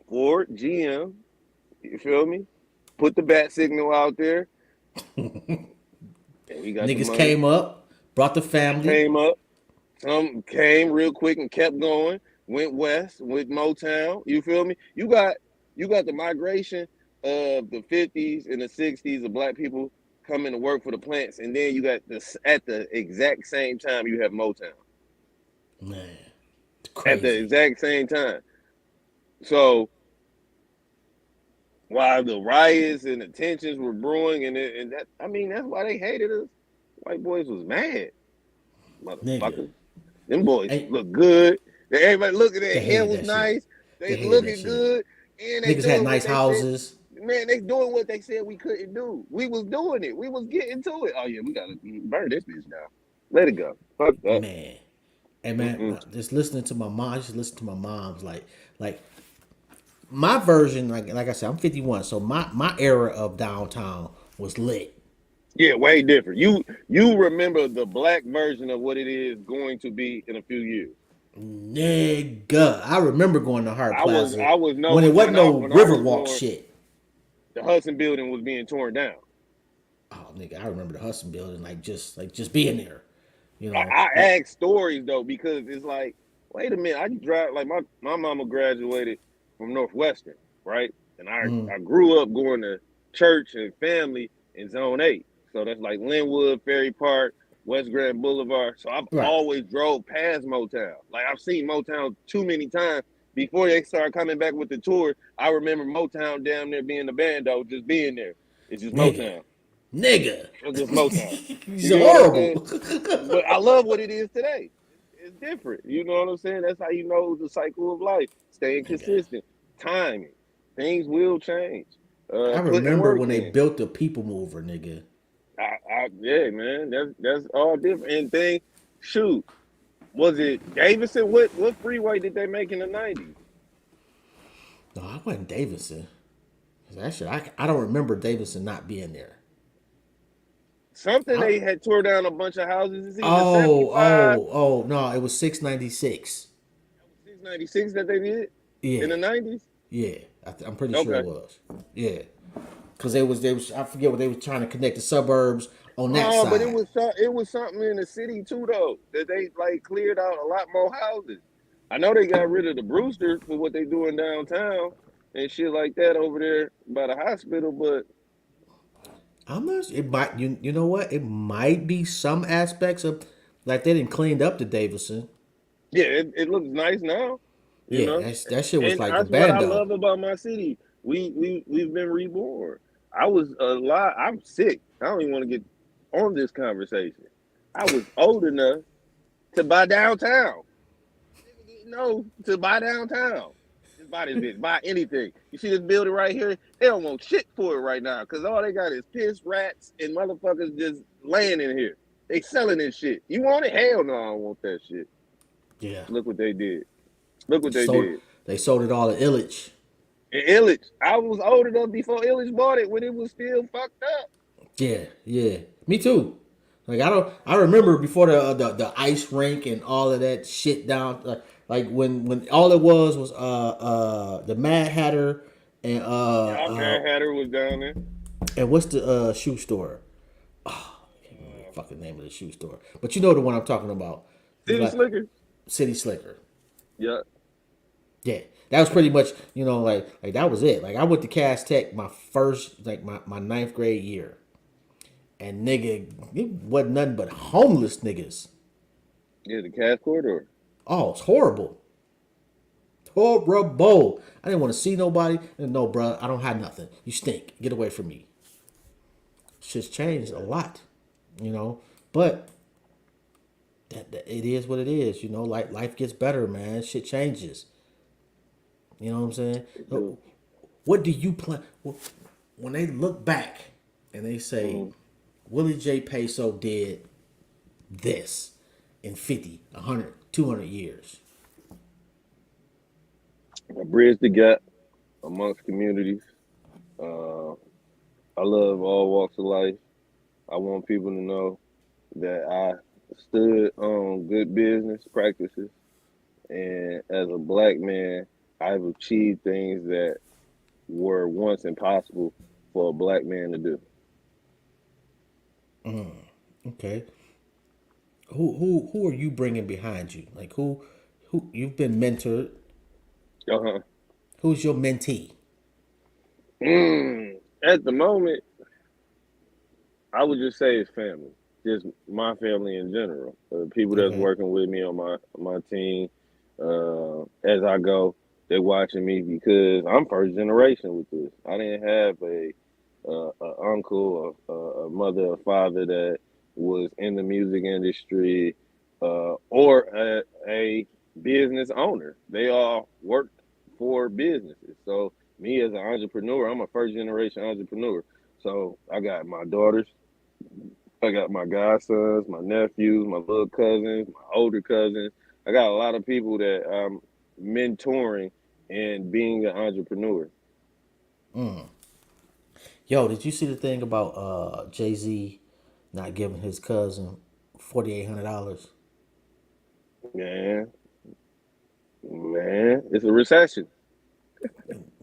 Ford, GM, you feel me? Put the bat signal out there, and we got the Niggas money. came up, brought the family. Came up. Some came real quick and kept going. Went west with Motown. You feel me? You got the migration of the 50s and the 60s of black people coming to work for the plants, and then you got this at the exact same time you have Motown. Man, it's At the crazy. exact same time. So while the riots and the tensions were brewing, and that I mean that's why they hated us. White boys was mad, Nigga. motherfuckers. Them boys Hey, look good. Everybody look at they their hair hated was that shit. nice. They They hated that looking shit. good, and they Niggas had doing what nice they said. houses. Man, they doing what they said we couldn't do. We was doing it. We was getting to it. Oh yeah, we gotta burn this bitch down. Let it go. Fuck that. Man. Hey man, Mm-mm. just listening to my mom, I just listen to my mom's like my version, like I said, I'm 51, so my era of downtown was lit. Yeah, way different. You remember the black version of what it is going to be in a few years. Nigga, I remember going to Hart Plaza I was no when it wasn't no when I was Riverwalk born, shit. the Hudson building was being torn down. Oh nigga, I remember the Hudson Building, like just being there. You know, I ask stories though because it's like, wait a minute, I drive like my mama graduated from Northwestern, right? And I grew up going to church and family in Zone 8. So that's like Linwood, Ferry Park, West Grand Boulevard. So I've right. always drove past Motown. Like I've seen Motown too many times. Before they started coming back with the tour, I remember Motown damn near being the band though, just being there. It's just Nigga. Motown. Nigga. It's just Motown. He's You get what I'm horrible. saying? But I love what it is today. It's different. You know what I'm saying? That's how you know the cycle of life. Staying Nigga. consistent, timing. Things will change. I Putting remember work when they in. built the People Mover, nigga. Yeah, man. That's all different. And thing, shoot, was it Davidson? What freeway did they make in the '90s? No, I wasn't Davidson. Actually, I don't remember Davidson not being there. Something I, they had tore down a bunch of houses. It's either oh, 75, oh, oh, no, it was 696. 696 that they did in Yeah, the '90s. yeah, I'm pretty sure it Okay. was. Yeah, because they was I forget what they were trying to connect the suburbs on that Oh, but side. it was something in the city too though that they like cleared out a lot more houses. I know they got rid of the Brewster for what they doing downtown and shit like that over there by the hospital, but I'm not. It might. You know what? It might be some aspects of like they didn't cleaned up the Davidson. yeah, it looks nice now, you Yeah, know. that shit was And like a that's what I bando. love about my city. We've been reborn. I was a lot. I'm sick. I don't even want to get on this conversation. I was old enough to buy downtown. No, to buy downtown. Just buy this bitch. Buy anything. You see this building right here? They don't want shit for it right now because all they got is piss, rats, and motherfuckers just laying in here. They selling this shit. You want it? Hell no, I don't want that shit. Yeah, Look what they did. Look what they sold did. they sold it all to Illich. And Illich, I was old enough before Illich bought it when it was still fucked up. Yeah, yeah, me too. Like I don't. I remember before the ice rink and all of that shit down. Like when all it was the Mad Hatter and Y'all Mad Hatter was down there. and what's the shoe store? Oh, I can't remember the fucking name of the shoe store. But you know the one I'm talking about. It's City like Slicker. City Slicker. Yeah. Yeah, that was pretty much like that was it. Like I went to Cass Tech my first my ninth grade year, and nigga, it wasn't nothing but homeless niggas. Yeah, the Cash Corridor. Oh, it's horrible, horrible. I didn't want to see nobody. And no, bro, I don't have nothing. You stink. Get away from me. Shit's changed a lot, but that it is what it is. Like life gets better, man. Shit changes. You know what I'm saying? So, what do you plan when they look back and they say Mm-hmm. Willie J. Peso did this? in 50, 100, 200 years? I bridge the gap amongst communities. Uh, I love all walks of life. I want people to know that I stood on good business practices, and as a black man, I've achieved things that were once impossible for a black man to do. Okay. Who are you bringing behind you? Like who you've been mentored? Uh-huh. Who's your mentee? At the moment, I would just say it's family, just my family in general. People that's Okay. working with me on my team. As I go, they're watching me because I'm first generation with this. I didn't have a uncle, a mother, a father that was in the music industry, or a business owner. They all worked for businesses. So me as an entrepreneur, I'm a first generation entrepreneur. So I got my daughters, I got my godsons, my nephews, my little cousins, my older cousins. I got a lot of people that I'm mentoring and being an entrepreneur. Yo, did you see the thing about Jay-Z not giving his cousin $4,800? Man, man, it's a recession.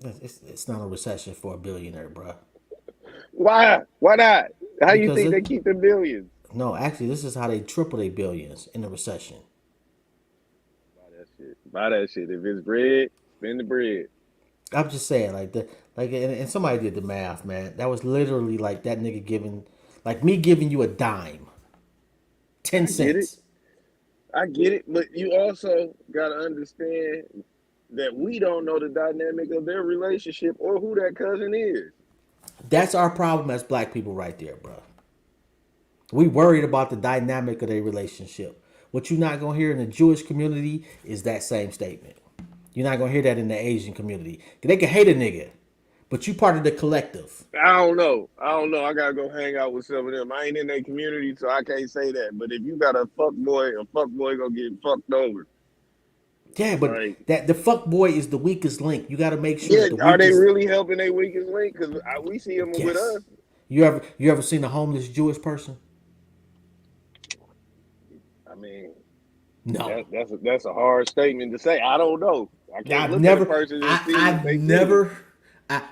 It's not a recession for a billionaire, bruh. Why? Why not? How you Because think they keep the billions? no, actually, this is how they triple their billions in a recession. Buy that shit. Buy that shit. If it's bread, spend the bread. I'm just saying, and somebody did the math, man. That was literally like that nigga giving, like me giving you a dime, ten I get it. cents. I get it. But you also got to understand that we don't know the dynamic of their relationship or who that cousin is. That's our problem as black people, right there, bro. We worried about the dynamic of their relationship. What you're not gonna hear in the Jewish community is that same statement. You're not gonna hear that in the Asian community. They can hate a nigga, but you part of the collective. I don't know. I don't know. I gotta go hang out with some of them. I ain't in their community, so I can't say that. But if you got a fuck boy gonna get fucked over. Yeah, but Like, that the fuck boy is the weakest link. You got to make sure yeah, that the are they weakest. really helping their weakest link? Because we see them with Yes. us. You ever seen a homeless Jewish person? I mean, No. that's a hard statement to say. I don't know. I can't I've look at a never. person and I see if I've they Jewish. never.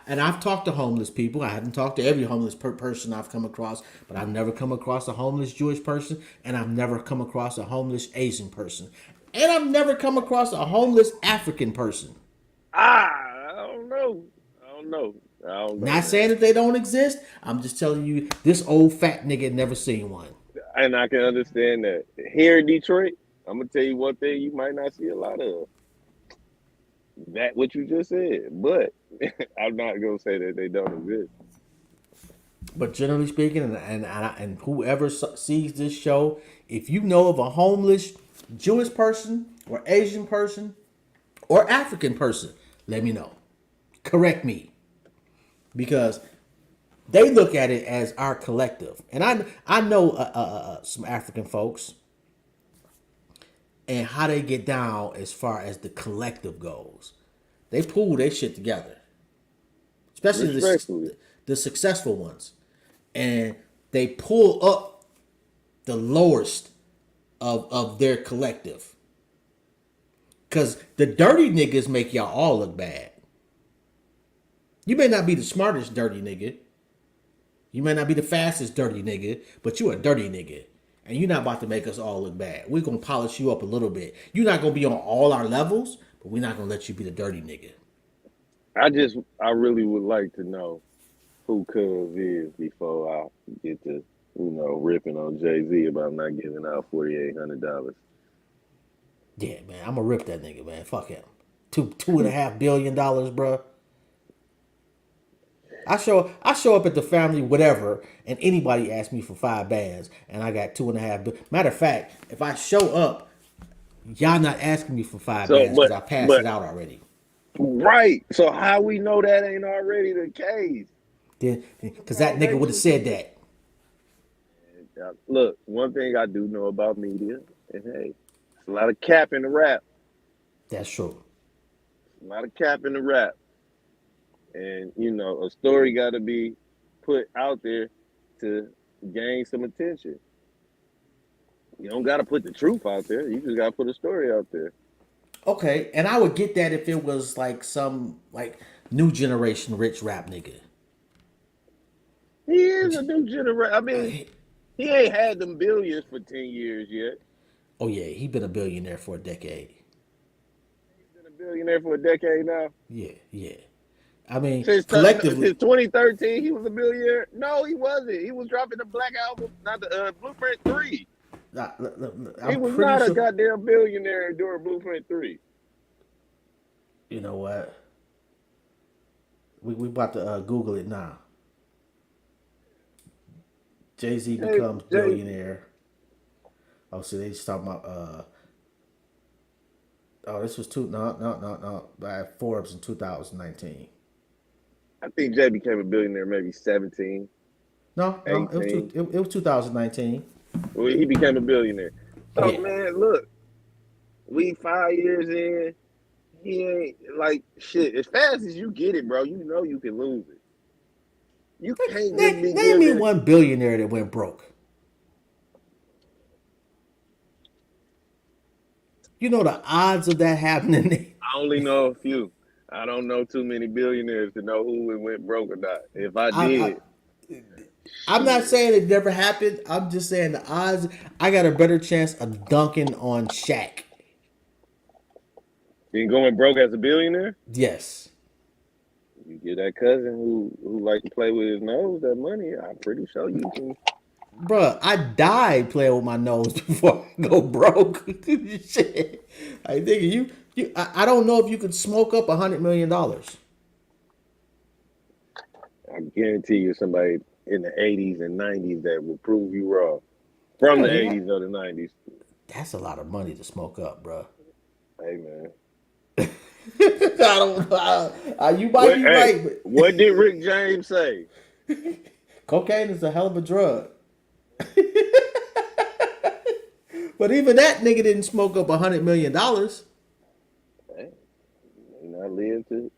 And I've talked to homeless people. I haven't talked to every homeless person I've come across, but I've never come across a homeless Jewish person, and I've never come across a homeless Asian person, and I've never come across a homeless African person. I don't know. I don't know. I don't know, Not man. saying that they don't exist. I'm just telling you, this old fat nigga never seen one. And I can understand that. Here in Detroit, I'm gonna tell you one thing you might not see a lot of. That what you just said. But I'm not gonna say that they don't exist. But generally speaking, and whoever sees this show, if you know of a homeless Jewish person or Asian person or African person, let me know. Correct me, because they look at it as our collective. And I know some African folks and how they get down as far as the collective goes. They pull their shit together, especially Respectfully. the successful ones, and they pull up the lowest of their collective. Cause the dirty niggas make y'all all look bad. You may not be the smartest dirty nigga. You may not be the fastest dirty nigga, but you a dirty nigga. And you're not about to make us all look bad. We're gonna polish you up a little bit. You're not gonna be on all our levels, but we're not gonna let you be the dirty nigga. I really would like to know who Cuz is before I get to, ripping on Jay-Z about not giving out $4,800. Yeah, man, I'm gonna rip that nigga, man. Fuck him. $2.5 billion, bro. I show up at the family, whatever, and anybody asks me for 5 bands, and I got 2.5 billion. Matter of fact, if I show up, y'all not asking me for five So bands because but I passed but it out already. right. So how we know that ain't already the case? Then, because that nigga would have Foundation. said that. Look, one thing I do know about media, And hey, it's a lot of cap in the rap. That's true. A lot of cap in the rap. And a story got to be put out there to gain some attention. You don't got to put the truth out there. You just got to put a story out there. Okay, and I would get that if it was like some like new generation rich rap nigga. He is a new generation. I mean, he ain't had them billions for 10 years yet. Oh yeah, he been a billionaire for a decade. He's been a billionaire for a decade now. Yeah, yeah. I mean, Since collectively, 2013, he was a billionaire. No, he wasn't. He was dropping the Black Album, not the Blueprint 3. He I'm was pretty not a sure. goddamn billionaire during Blueprint 3. You know what? We about to Google it now. Jay-Z becomes Jay, billionaire. Oh, so they just talking about oh, this was no by Forbes in 2019. I think Jay became a billionaire maybe 17, No, eighteen. it was 2019. Well, he became a billionaire. So Yeah. man, look, we 5 years in. He ain't like shit. As fast as you get it, bro, you know you can lose it. You can't just be Name me giving. one billionaire that went broke. You know the odds of that happening. I only know a few. I don't know too many billionaires to know who went broke or not. If I I, I did, I'm not shit. saying it never happened. I'm just saying the odds. I got a better chance of dunking on Shaq. Then going broke as a billionaire, Yes. you get that cousin who like to play with his nose, that money. I'm pretty sure you can. Bruh, I died playing with my nose before I go broke. Shit. I think I don't know if you could smoke up $100 million. I guarantee you somebody in the 80s and 90s that will prove you wrong. From the Yeah, 80s or the 90s. that's a lot of money to smoke up, bruh. Hey man. I don't. You might be right, What did Rick James say? but cocaine is a hell of a drug. But even that nigga didn't smoke up $100 million. Hey, may not live to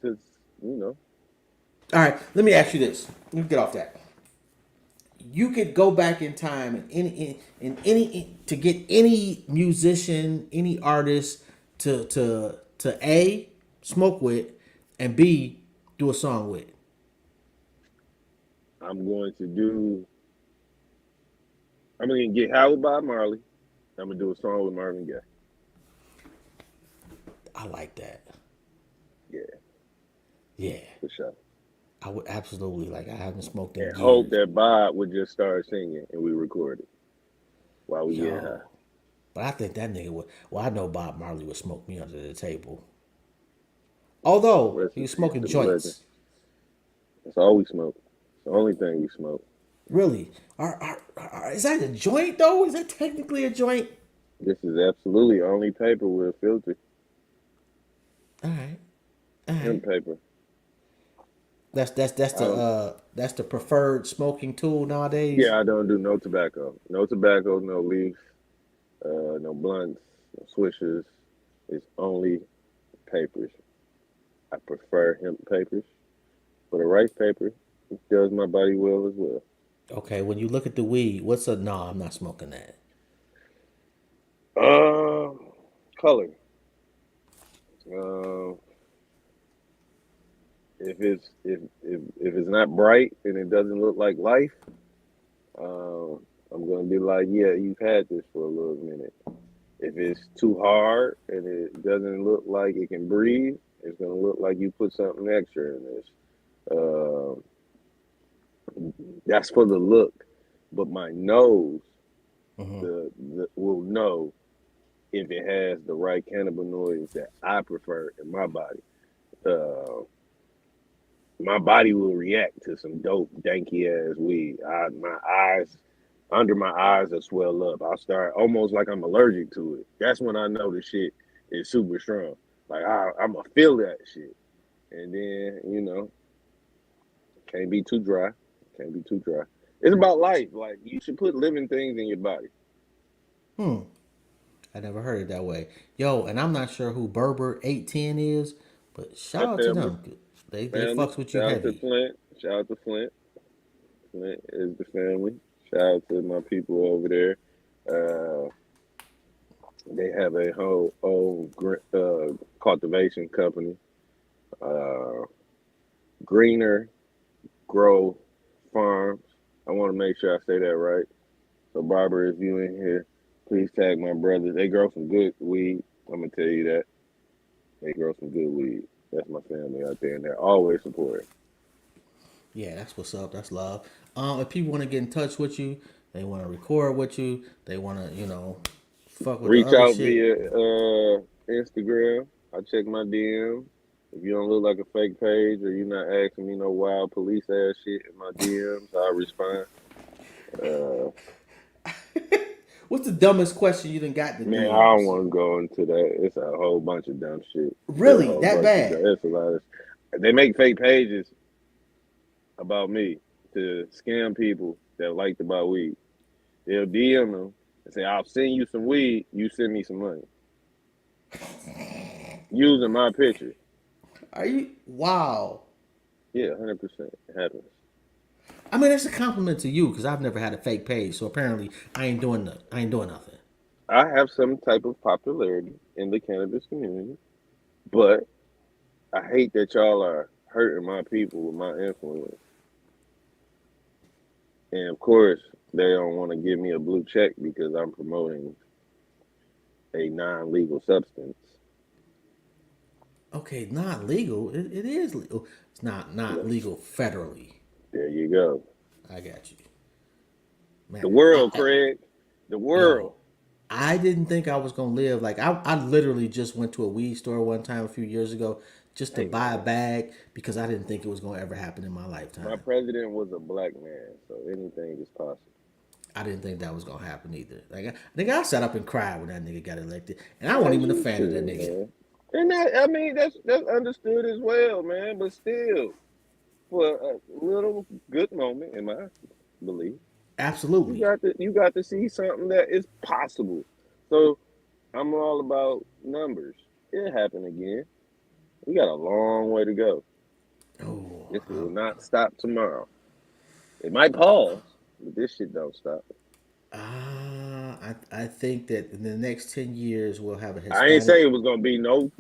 you know. All right, let me ask you this. Let me get off that. You could go back in time and to get any musician, any artist to A, smoke with, and B, do a song with. I'm going to do. I'm gonna get Howard Bob Marley. I'm gonna do a song with Marvin Gaye. I like that. Yeah, Yeah, for sure. I would absolutely like. I haven't smoked in And hope years. that Bob would just start singing and we record it while we get high. Yo, but I think that nigga would. Well, I know Bob Marley would smoke me under the table. Although Rest he in was peace smoking to the legend. joints. That's all we smoke. It's the only thing we smoke. Really? Is that a joint though? Is that technically a joint? This is absolutely only paper with a filter. All right. All right. Hemp paper. I don't. That's the preferred smoking tool nowadays. Yeah, I don't do no tobacco. No tobacco, no leaf, no blunts, no swishers. It's only papers. I prefer hemp papers, but a rice paper does my body well as well. Okay, when you look at the weed, what's a no? I'm not smoking that. Um, color. Um, if it's not bright and it doesn't look like life, I'm gonna be like, yeah, you've had this for a little minute. If it's too hard and it doesn't look like it can breathe, it's gonna look like you put something extra in this. Um, that's for the look, but my nose Hmm. the will know if it has the right cannabinoids that I prefer in my body. Uh, my body will react to some dope, danky ass weed. My eyes, under my eyes, will swell up. I'll start almost like I'm allergic to it. That's when I know the shit is super strong. Like I'm gonna feel that shit, and then can't be too dry. Can't be too dry. It's about life. Like you should put living things in your body. I never heard it that way. Yo, and I'm not sure who Berber 810 is, but shout That out to family, them. They family. fucks with you Shout out to heavy. Flint. Shout out to Flint. Flint is the family. Shout out to my people over there. Uh, they have a whole own cultivation company. Uh, Greener Grow Farms. I want to make sure I say that right. So, Barbara, if you in here, please tag my brothers. They grow some good weed. I'm gonna tell you that they grow some good weed. That's my family out there, and they're always supporting. Yeah, that's what's up. That's love. If people want to get in touch with you, they want to record with you, they want to, fuck with the Reach other out shit. via Instagram. I check my DM. If you don't look like a fake page or you're not asking me no wild police ass shit in my DMs, I'll respond. Uh, What's the dumbest question you done got in the Man, I don't DMs? want to go into that. It's a whole bunch of dumb shit. It's a Really? whole That bunch of dumb. bad? It's a lot of. They make fake pages about me to scam people that liked about weed. They'll DM them and say, "I'll send you some weed. You send me some money using my picture." Are you? Wow. Yeah, 100%. It happens. I mean, that's a compliment to you because I've never had a fake page. So apparently, I ain't doing nothing. I have some type of popularity in the cannabis community, but I hate that y'all are hurting my people with my influence. And of course, they don't want to give me a blue check because I'm promoting a non-legal substance. Okay, not legal. It is legal. It's not Yeah, legal federally. there you go. I got you, man. The world, Craig. The world. Yo, I didn't think I was gonna live like I literally just went to a weed store one time a few years ago just to Hey, buy a man. bag because I didn't think it was gonna ever happen in my My lifetime. president was a black man, so anything is possible. I didn't think that was gonna happen either. Like, nigga, I sat up and cried when that nigga got elected, and I wasn't As even a you fan of that should, nigga. man. And that, I mean, that's understood as well, man. But still, for a little good moment, in my belief, Absolutely. you got to see something that is possible. So I'm all about numbers. It'll happen again. We got a long way to go. Oh, This will not stop tomorrow. It might pause, but this shit don't stop. I think that in the next 10 years we'll have a I ain't Hispanic. saying it was gonna be no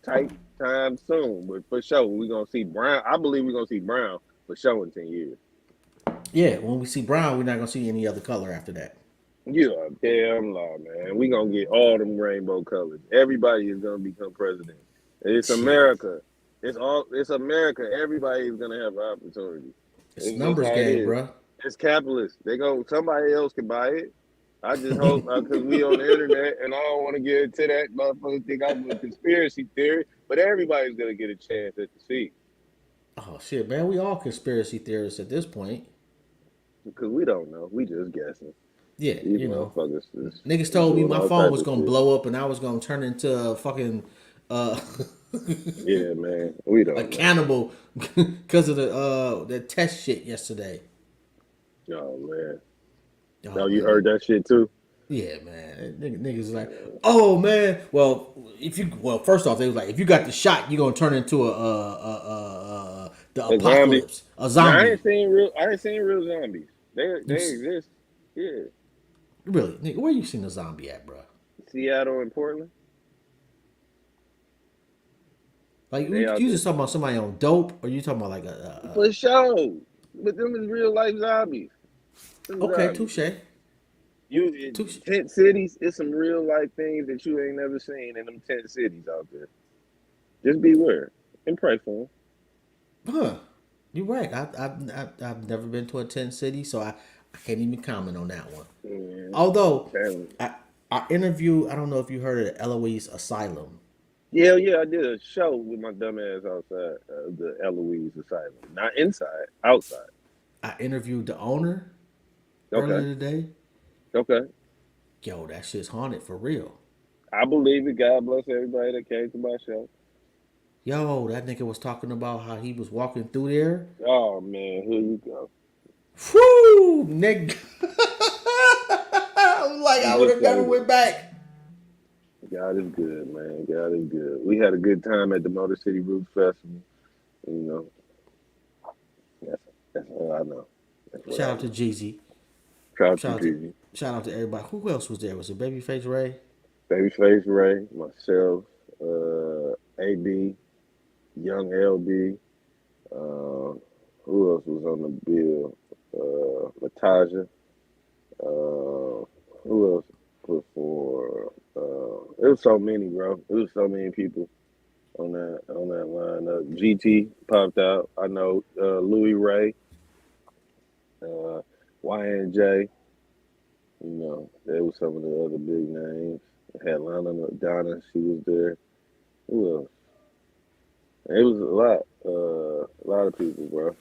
tight time soon, but for sure we're gonna see Brown. I believe we're gonna see Brown for sure in 10 years. Yeah, when we see brown, we're not gonna see any other color after that. You are damn law, man. We gonna get all them rainbow colors. Everybody is gonna become president. It's Shit, America. It's America. Everybody is gonna have an opportunity. it's It's just numbers how it game, is. bruh. It's capitalist. They go somebody else can buy it. I just hope because we on the internet and I don't want to get into that motherfucker think I'm a conspiracy theory, but everybody's gonna get a chance at the seat Oh shit, man, we all conspiracy theorists at this point. because we don't know. We just guessing. Yeah, These motherfuckers niggas is told me doing my all phone type was of gonna shit. blow up and I was gonna turn into a fucking uh Yeah, man. We a don't know. cannibal because of the test shit yesterday. Oh man. Oh No, you man, heard that shit too. yeah, man, niggas is like, oh man. Well, first off, they was like, if you got the shot, you gonna turn into the A zombie. apocalypse, a Now zombie. I ain't seen real zombies. They exist. Yeah. Really, nigga, where you seen a zombie at, bro? Seattle and Portland. Like They out you there. just talking about somebody on dope, or you talking about like For sure. But them is real life zombies. Them okay, zombies, touche, man. You in touche. tent cities, it's some real life things that you ain't never seen in them tent cities out there. Just beware and pray for Huh? You're right. I've never been to a tent city, so I can't even comment on that one. them. Although Yeah. I interview, I don't know if you heard of Eloise Asylum. Yeah, I did a show with my dumb ass outside the Eloise Asylum. Not inside, outside. I interviewed the owner Okay, earlier today. okay. Yo, that shit's haunted for real. I believe it. God bless everybody that came to my show. Yo, that nigga was talking about how he was walking through there. Oh man, here you go. Whoo, nigga. Like I would have never went back. God is good, man. God is good. We had a good time at the Motor City Roots Festival. You know, that's that's all I know. That's what Shout I out to know. Jeezy. Shout out to Shout out to Gigi, shout out to everybody. Who else was there? Was it Babyface Ray? Babyface Ray, myself, AB, Young LB. Who else was on the bill? Latasha. Who else before? It was so many, bro. It was so many people on that line. GT popped out. I know Louis Ray, uh, YNJ. You know, there was some of the other big names. Had Lana Donna. She was there. Who else? It was a lot of people, bro.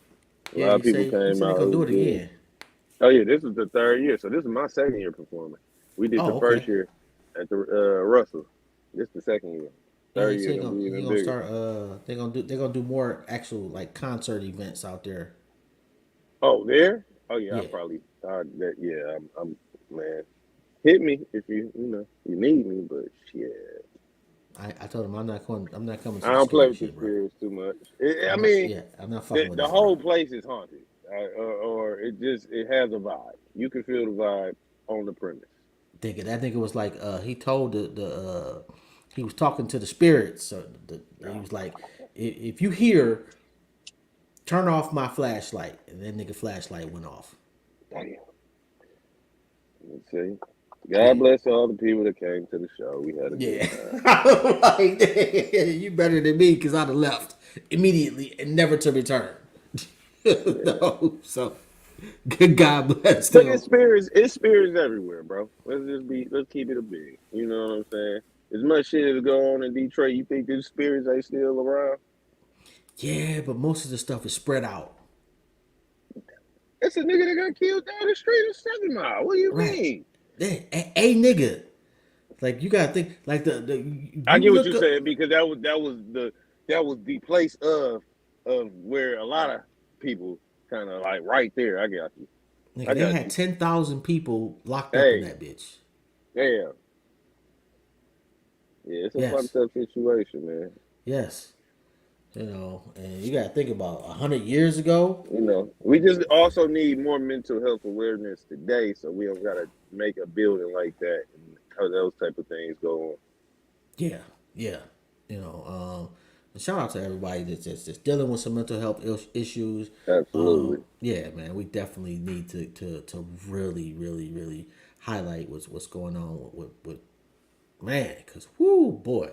A Yeah, lot of people he came said they out. It gonna do was it good. again. Oh yeah, this is the third year, so this is my second year performing. We did the Oh, first okay. year at the Russell. This the second year. Yeah, Third he year said gonna be he even gonna bigger. start. They're gonna do more actual like concert events out there. Oh, there? Oh yeah, I Yeah, probably that. Yeah, I'm man. Hit me if you need me, but shit, I told him I'm not going. I'm not coming I to the don't play scary with the shit, bro. spirits too much. I I'm not. mean, Yeah, I'm not the fucking with the it, bro. whole place is haunted, or it has a vibe. You can feel the vibe on the premise. That nigga was like, he told he was talking to the spirits. So he was like, if you hear, turn off my flashlight, and that nigga flashlight went off. Damn. Let's see. God Yeah. bless all the people that came to the show. We had a good Yeah. time. I'm like, you better than me because I'd have left immediately and never to return. Yeah. No, so good God bless But them. it's spirits everywhere, bro. Let's keep it a big. You know what I'm saying? As much shit as go on in Detroit, you think these spirits ain't still around? Yeah, but most of the stuff is spread out. It's a nigga that got killed down the street of 7 Mile. What do you Right. mean? Yeah, a nigga. Like you gotta think like the I you get what look you're up saying because that was the place of where a lot of people kind of like right there. I got you. nigga, I they got had you. 10,000 people locked up in Hey, that bitch. damn. Yeah, it's a Yes. fucked up situation, man. Yes. And you gotta think about 100 years ago. We just also need more mental health awareness today, so we don't gotta make a building like that and how those type of things go on. Yeah, yeah. And shout out to everybody that's dealing with some mental health issues. Absolutely, Yeah, man, we definitely need to really, really, really highlight what's going on with man, because whoo boy.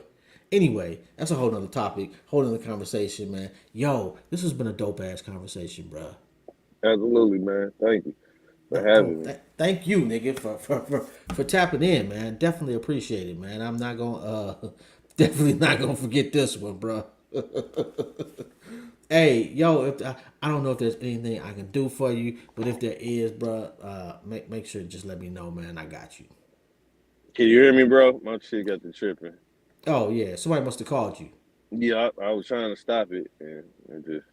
Anyway, that's a whole nother topic, whole nother conversation, man. Yo, this has been a dope ass conversation, bro. absolutely, man. Thank you for No, bro. having me. Thank you, nigga, for tapping in, man. Definitely appreciate it, man. I'm not gonna definitely not gonna forget this one, bro. Hey, yo, if I don't know if there's anything I can do for you, but if there is, bro, make sure to just let me know, man. I got you. Can you hear me, bro? My shit got the tripping. Oh yeah, somebody must have called you. Yeah, I was trying to stop it and it just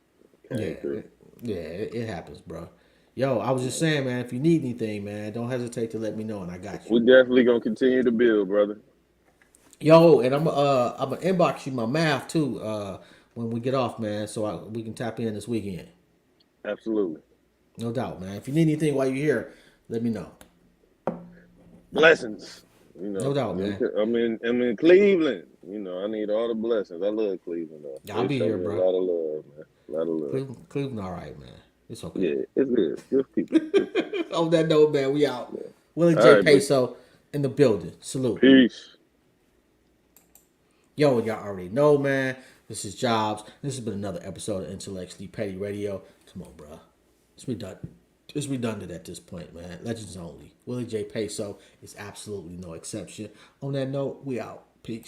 Yeah, came through. it happens, bro. Yo, I was just saying, man. If you need anything, man, don't hesitate to let me know, and I got you. We definitely gonna continue to build, brother. Yo, and I'm gonna inbox you my math too when we get off, man, so we can tap in this weekend. Absolutely. No doubt, man. If you need anything while you're here, let me know. Blessings. No doubt, man. I'm in Cleveland. I need all the blessings. I love Cleveland though. I'll They be show here, me a bro. lot of love, man. A lot of love. Cleveland, all right, man. It's okay. Yeah, it's good. Good people. Good people. On that note, man, we out. Yeah. Willie All J. right, but Peso in the building. Salute. peace. Yo, y'all already know, man. This is Jobs. This has been another episode of Intellectually Petty Radio. Come on, bro. It's redundant at this point, man. Legends only. Willie J. Peso is absolutely no exception. On that note, we out. Peace.